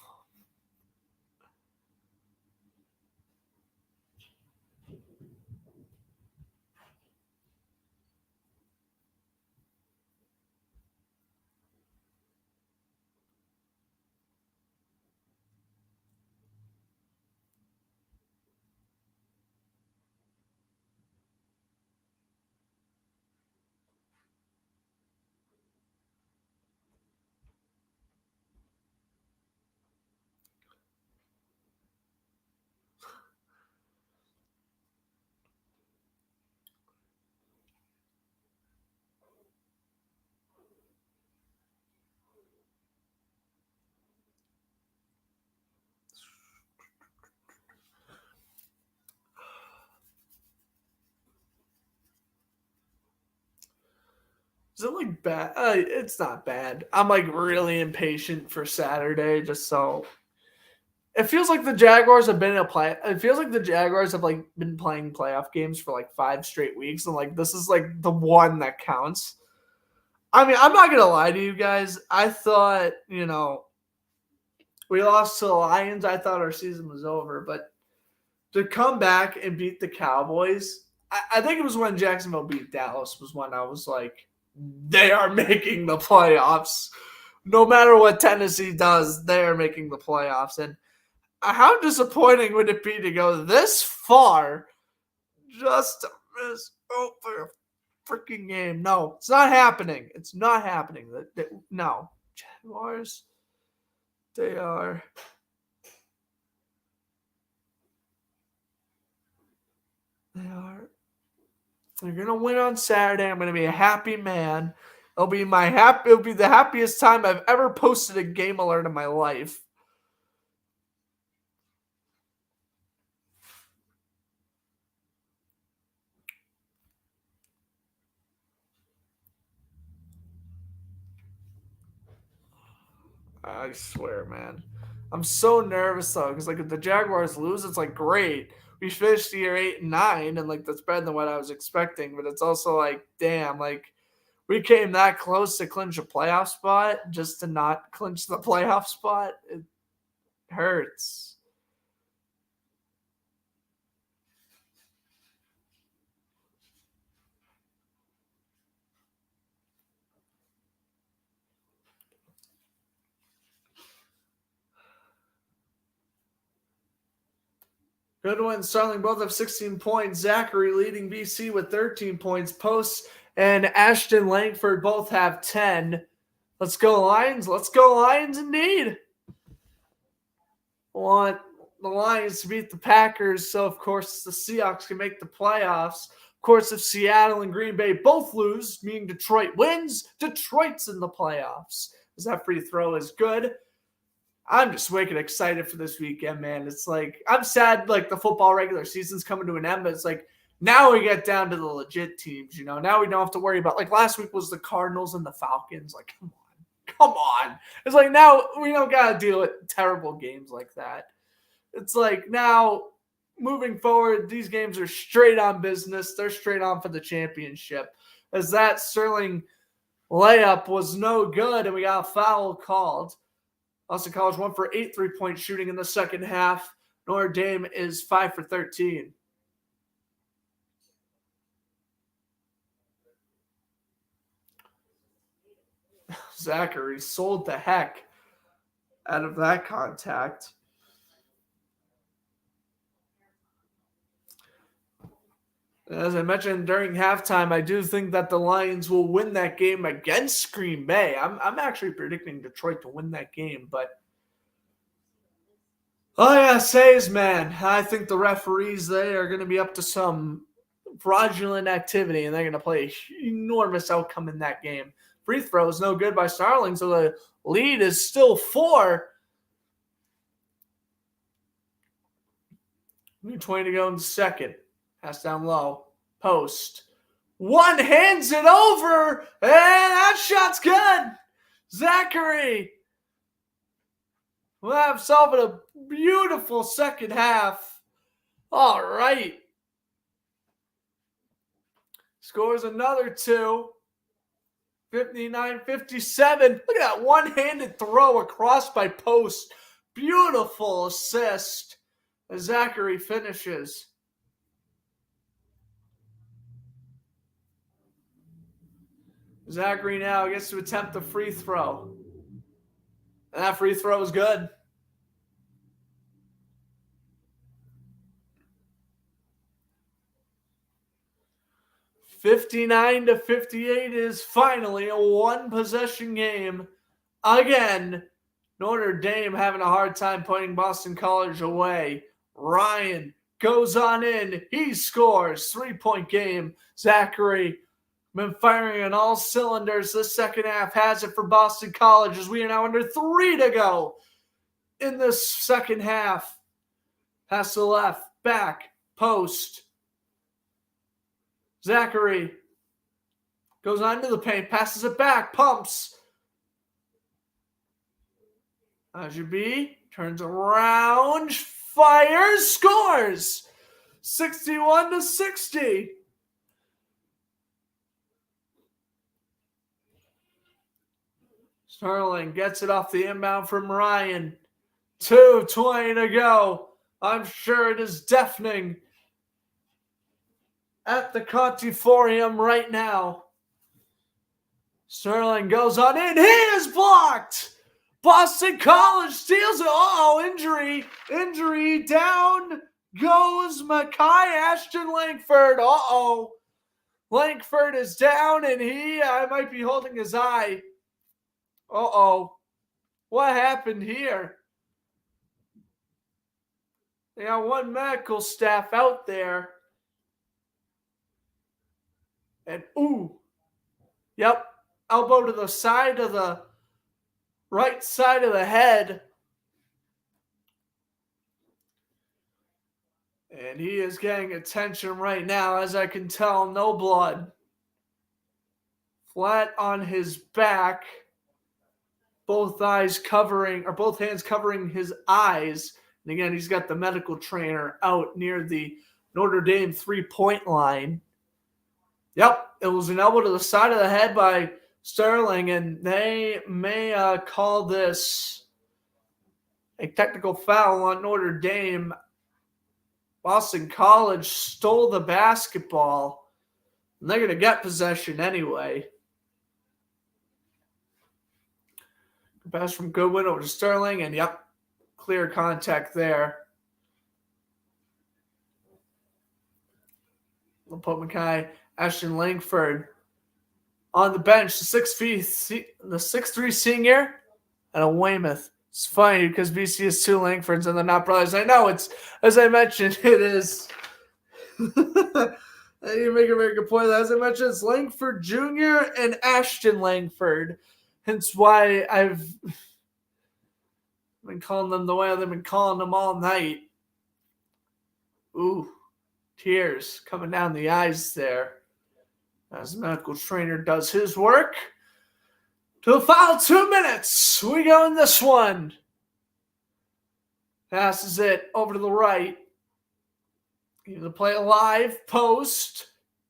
Is it like bad? It's not bad. I'm like really impatient for Saturday, just so it feels like the Jaguars have been in a play. It feels like the Jaguars have like been playing playoff games for like 5 straight weeks, and like this is like the one that counts. I mean, I'm not gonna lie to you guys. I thought we lost to the Lions. I thought our season was over, but to come back and beat the Cowboys, I think it was when Jacksonville beat Dallas was when I was like, they are making the playoffs. No matter what Tennessee does, they are making the playoffs. And how disappointing would it be to go this far just to miss over a freaking game? No, it's not happening. It's not happening. No. Jaguars, they are. They're gonna win on Saturday. I'm gonna be a happy man. It'll be the happiest time I've ever posted a game alert in my life. I swear, man. I'm so nervous though, because like if the Jaguars lose, it's like great. We finished the year 8-9, and like that's better than what I was expecting. But it's also like, damn, like we came that close to clinch a playoff spot just to not clinch the playoff spot. It hurts. Goodwin and Starling both have 16 points. Zachary leading BC with 13 points. Post and Ashton Langford both have 10. Let's go Lions. Let's go Lions indeed. I want the Lions to beat the Packers, so of course the Seahawks can make the playoffs. Of course, if Seattle and Green Bay both lose, meaning Detroit wins, Detroit's in the playoffs. Because that free throw is good. I'm just wicked excited for this weekend, man. It's like, I'm sad like the football regular season's coming to an end, but it's like now we get down to the legit teams, you know. Now we don't have to worry about, like last week was the Cardinals and the Falcons. Like, come on. It's like now we don't got to deal with terrible games like that. It's like now moving forward, these games are straight on business. They're straight on for the championship. As that Sterling layup was no good and we got a foul called. Boston College went for 8 3-point shooting in the second half. Notre Dame is 5 for 13. Zachary sold the heck out of that contact. As I mentioned during halftime, I do think that the Lions will win that game against Green Bay. I'm actually predicting Detroit to win that game, but all I gotta say is, man, I think the referees, they are going to be up to some fraudulent activity, and they're going to play an enormous outcome in that game. Free throw is no good by Starling, so the lead is still 4. 20 to go in the second. Pass down low. Post. One hands it over, and that shot's good. Zachary will have himself a beautiful second half. All right. Scores another 2. 59-57. Look at that one-handed throw across by Post. Beautiful assist as Zachary finishes. Zachary now gets to attempt the free throw. And that free throw is good. (59-58) is finally a one-possession game. Again, Notre Dame having a hard time putting Boston College away. Ryan goes on in. He scores. 3-point game. Zachary been firing on all cylinders. This second half has it for Boston College as we are now under 3 to go in this second half. Pass to the left, back, post. Zachary goes on to the paint, passes it back, pumps. Ajabi turns around, fires, scores. 61-60. Starling gets it off the inbound from Ryan. 2:20 to go. I'm sure it is deafening at the Contiforium right now. Sterling goes on in. He is blocked. Boston College steals it. Uh-oh, injury. Injury. Down goes Makai Ashton Langford. Uh-oh. Langford is down, and I might be holding his eye. Uh-oh. What happened here? They got one medical staff out there. And, ooh. Yep. Elbow to the side of the right side of the head. And he is getting attention right now. As I can tell, no blood. Flat on his back. both hands covering his eyes. And again, he's got the medical trainer out near the Notre Dame 3-point line. Yep, it was an elbow to the side of the head by Sterling, and they may call this a technical foul on Notre Dame. Boston College stole the basketball, and they're going to get possession anyway. Pass from Goodwin over to Sterling, and yep, clear contact there. We'll put Mackay, Ashton Langford on the bench, the 6'3" senior, and a Weymouth. It's funny because BC has two Langfords and they're not brothers. I know it's, as I mentioned, it is. You make a very good point. As I mentioned, it's Langford Jr. and Ashton Langford. Hence why I've been calling them the way I've been calling them all night. Ooh, tears coming down the eyes there as the medical trainer does his work. To the final 2 minutes, we go in this one. Passes it over to the right. Give the play alive, post,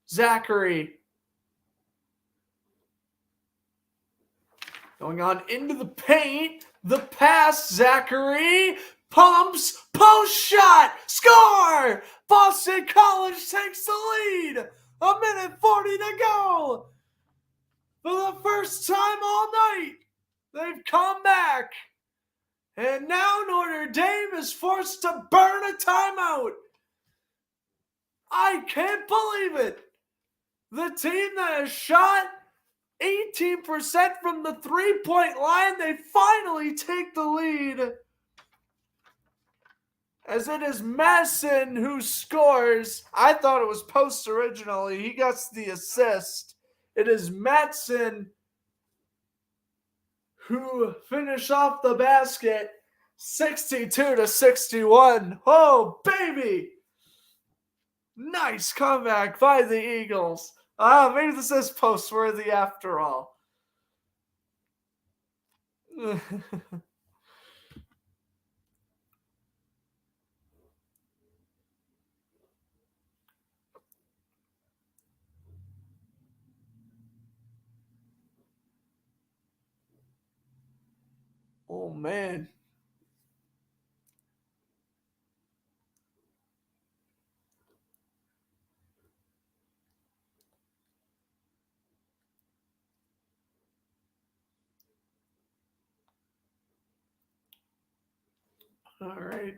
Zachary. Going on into the paint, the pass, Zachary, pumps, post shot, score! Boston College takes the lead. 1:40 to go. For the first time all night, they've come back. And now Notre Dame is forced to burn a timeout. I can't believe it. The team that has shot 18% from the three-point line, they finally take the lead. As it is Madison who scores. I thought it was Post originally. He gets the assist. It is Madsen who finished off the basket 62-61. Oh, baby. Nice comeback by the Eagles. Maybe this is post-worthy after all. Oh, man. All right.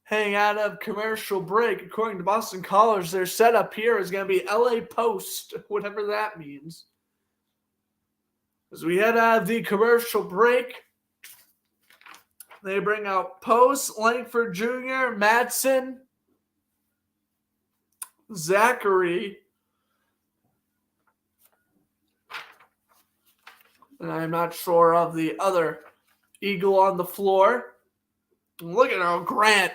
Heading out of commercial break, according to Boston College, their setup here is going to be LA Post, whatever that means. As we head out of the commercial break, they bring out Post, Langford Jr., Madsen, Zachary, and I'm not sure of the other Eagle on the floor. Look at Earl Grant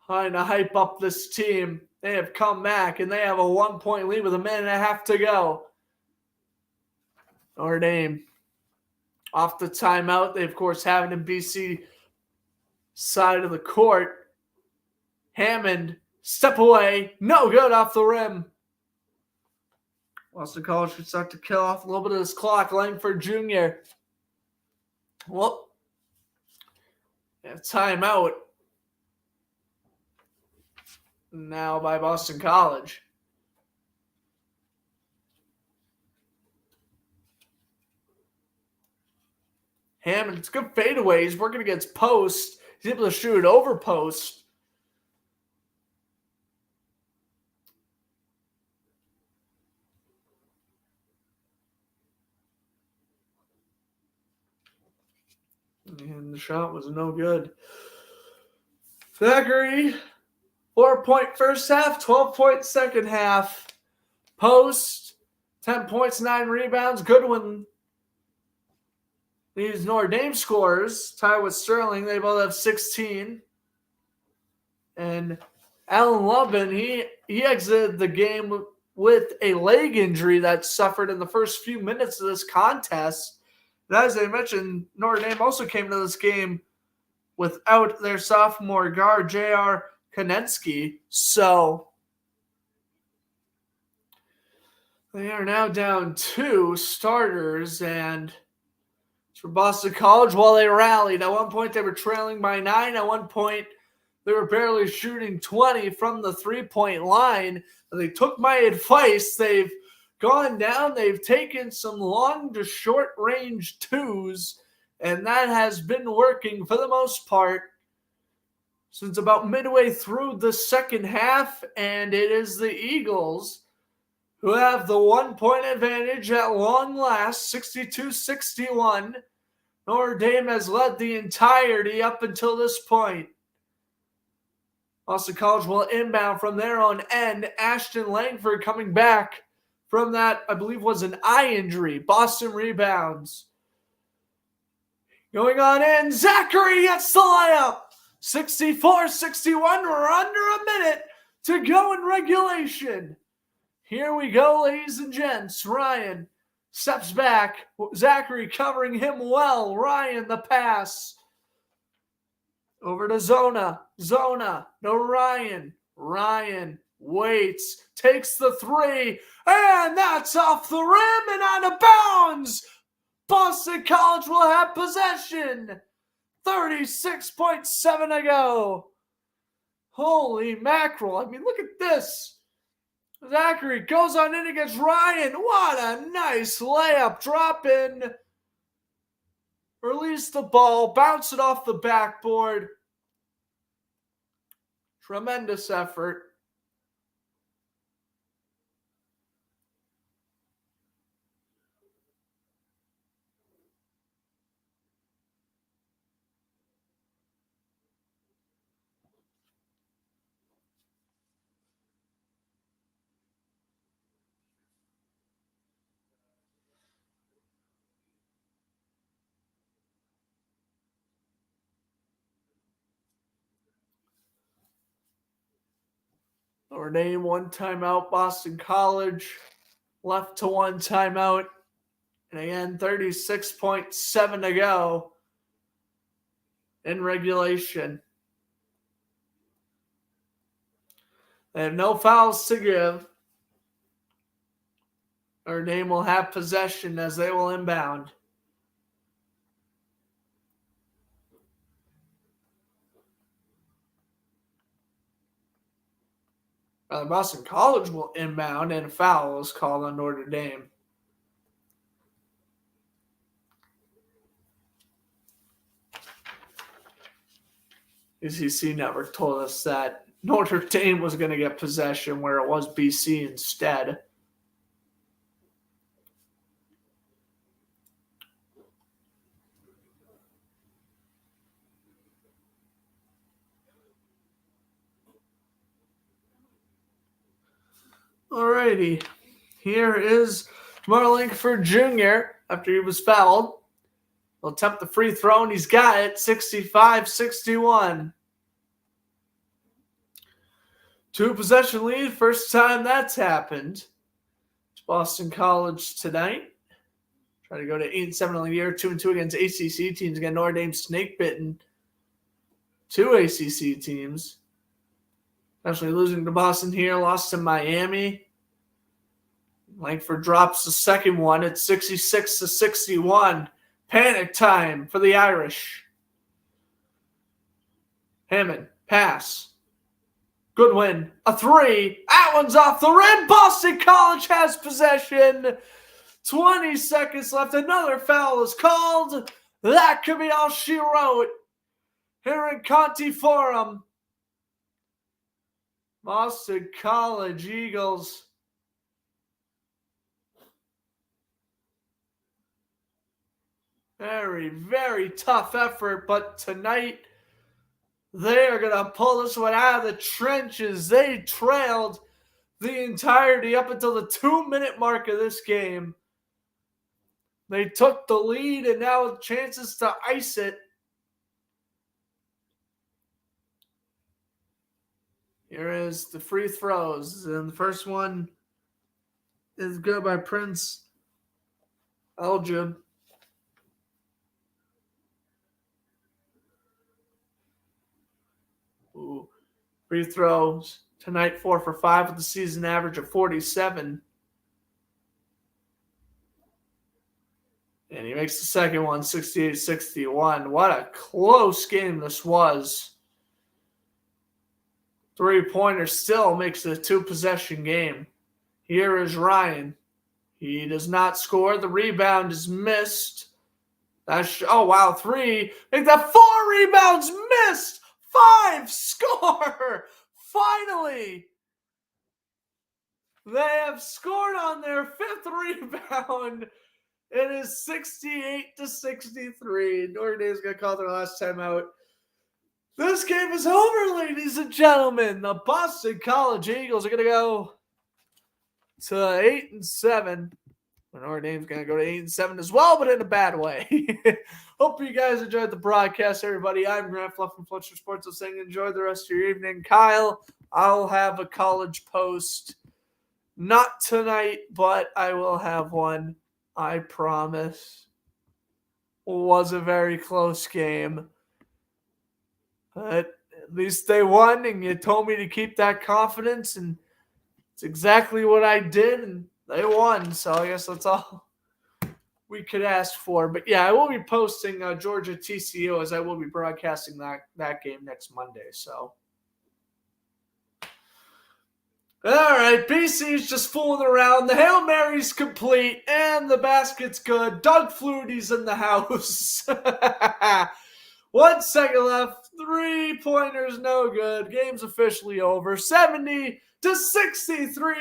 trying to hype up this team. They have come back, and they have a 1-point lead with a minute and a half to go. Notre Dame off the timeout. They, of course, have it in BC side of the court. Hammond, step away. No good off the rim. Boston College should start to kill off a little bit of this clock. Langford Jr. Well, timeout now by Boston College. Hammond, it's good fadeaway. He's working against post. He's able to shoot it over post. And the shot was no good. Zachary, 4-point first half, 12-point second half. Post, 10 points, 9 rebounds. Goodwin leads Notre Dame scores, tied with Sterling. They both have 16. And Alan Lubin, he exited the game with a leg injury that suffered in the first few minutes of this contest. And as I mentioned, Notre Dame also came to this game without their sophomore guard, J.R. Konensky. So they are now down 2 starters, and for Boston College, while they rallied, at one point they were trailing by 9. At one point, they were barely shooting 20 from the three-point line. They took my advice. They've gone down. They've taken some long to short range twos, and that has been working for the most part since about midway through the second half. And it is the Eagles who have the 1 point advantage at long last, 62-61. Notre Dame has led the entirety up until this point. Boston College will inbound from their own end. Ashton Langford coming back from that, I believe, was an eye injury. Boston rebounds. Going on in, Zachary gets the layup. 64-61, we're under a minute to go in regulation. Here we go, ladies and gents. Ryan steps back. Zachary covering him well. Ryan, the pass. Over to Zona. Zona. No Ryan. Ryan waits. Takes the three. And that's off the rim and out of bounds. Boston College will have possession. 36.7 to go. Holy mackerel. I mean, look at this. Zachary goes on in against Ryan. What a nice layup. Drop in. Release the ball. Bounce it off the backboard. Tremendous effort. Notre Dame, 1 timeout. Boston College left to 1 timeout. And again, 36.7 to go in regulation. They have no fouls to give. Notre Dame will have possession as they will inbound. Boston College will inbound, and a foul is called on Notre Dame. ACC Network told us that Notre Dame was going to get possession where it was BC instead. Alrighty. Here is Jamar Langford Jr. after he was fouled. He'll attempt the free throw, and he's got it. 65-61. 2-possession lead. First time that's happened. It's Boston College tonight. Trying to go to 8-7 on the year. 2-2 against ACC teams. Again, Notre Dame snake bitten. 2 ACC teams. Actually losing to Boston here. Lost to Miami. Langford drops the second one at 66-61. Panic time for the Irish. Hammond, pass. Goodwin, a three. That one's off the rim. Boston College has possession. 20 seconds left. Another foul is called. That could be all she wrote here in Conti Forum. Boston College Eagles. Very, very tough effort, but tonight they are going to pull this one out of the trenches. They trailed the entirety up until the 2-minute mark of this game. They took the lead and now with chances to ice it. Here is the free throws. And the first one is good by Prince Eljib. Free throws tonight, 4 for 5 with a season average of 47. And he makes the second one, 68-61. What a close game this was. Three-pointer still makes it a two-possession game. Here is Ryan. He does not score. The rebound is missed. Oh, wow, 3. Make that 4 rebounds missed. 5 score. Finally. They have scored on their 5th rebound. It is 68-63. Notre Dame's going to call their last timeout. This game is over, ladies and gentlemen. The Boston College Eagles are going to go to 8-7. Notre Dame's going to go to 8-7 as well, but in a bad way. Hope you guys enjoyed the broadcast, everybody. I'm Grant Fluff from Fletcher Sports. So saying enjoy the rest of your evening. Kyle, I'll have a college post. Not tonight, but I will have one. I promise. It was a very close game. But at least they won, and you told me to keep that confidence, and it's exactly what I did, and they won. So I guess that's all we could ask for. But yeah, I will be posting Georgia TCU as I will be broadcasting that game next Monday. So. All right, BC's just fooling around. The Hail Mary's complete, and the basket's good. Doug Flutie's in the house. 1 second left. 3-pointers, no good. Game's officially over. 70-63,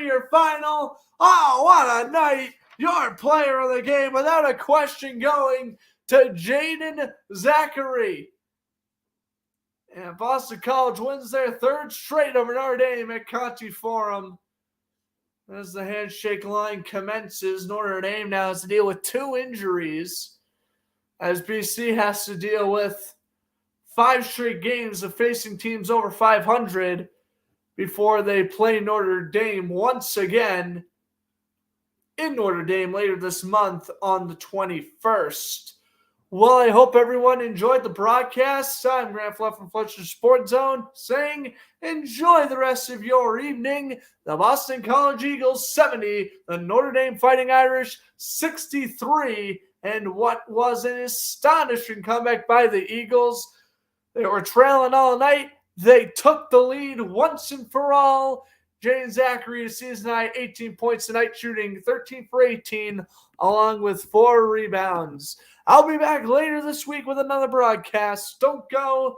your final. Oh, what a night. Your player of the game, without a question, going to Jaden Zachary. And Boston College wins their 3rd straight over Notre Dame at Conti Forum. As the handshake line commences, Notre Dame now has to deal with 2 injuries, as BC has to deal with 5 straight games of facing teams over 500 before they play Notre Dame once again in Notre Dame later this month on the 21st. Well, I hope everyone enjoyed the broadcast. I'm Grant Fluff from Fletcher Sports Zone saying enjoy the rest of your evening. The Boston College Eagles 70, the Notre Dame Fighting Irish 63, and what was an astonishing comeback by the Eagles. They were trailing all night. They took the lead once and for all. Jaden Zachary, season high, 18 points tonight, shooting 13 for 18, along with 4 rebounds. I'll be back later this week with another broadcast. Don't go,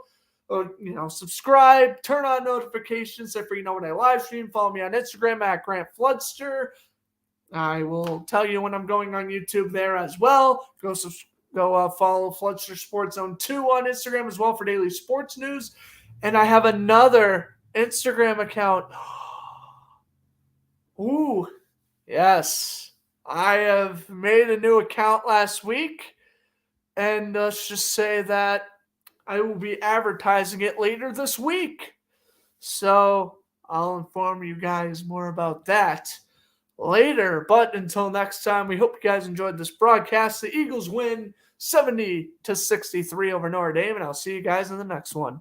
subscribe, turn on notifications so when I live stream. Follow me on Instagram at Grant Floodster. I will tell you when I'm going on YouTube there as well. Go follow Floodster Sports Zone 2 on Instagram as well for daily sports news. And I have another Instagram account. Ooh, yes. I have made a new account last week. And let's just say that I will be advertising it later this week. So I'll inform you guys more about that later. But until next time, we hope you guys enjoyed this broadcast. The Eagles win 70-63 over Notre Dame, and I'll see you guys in the next one.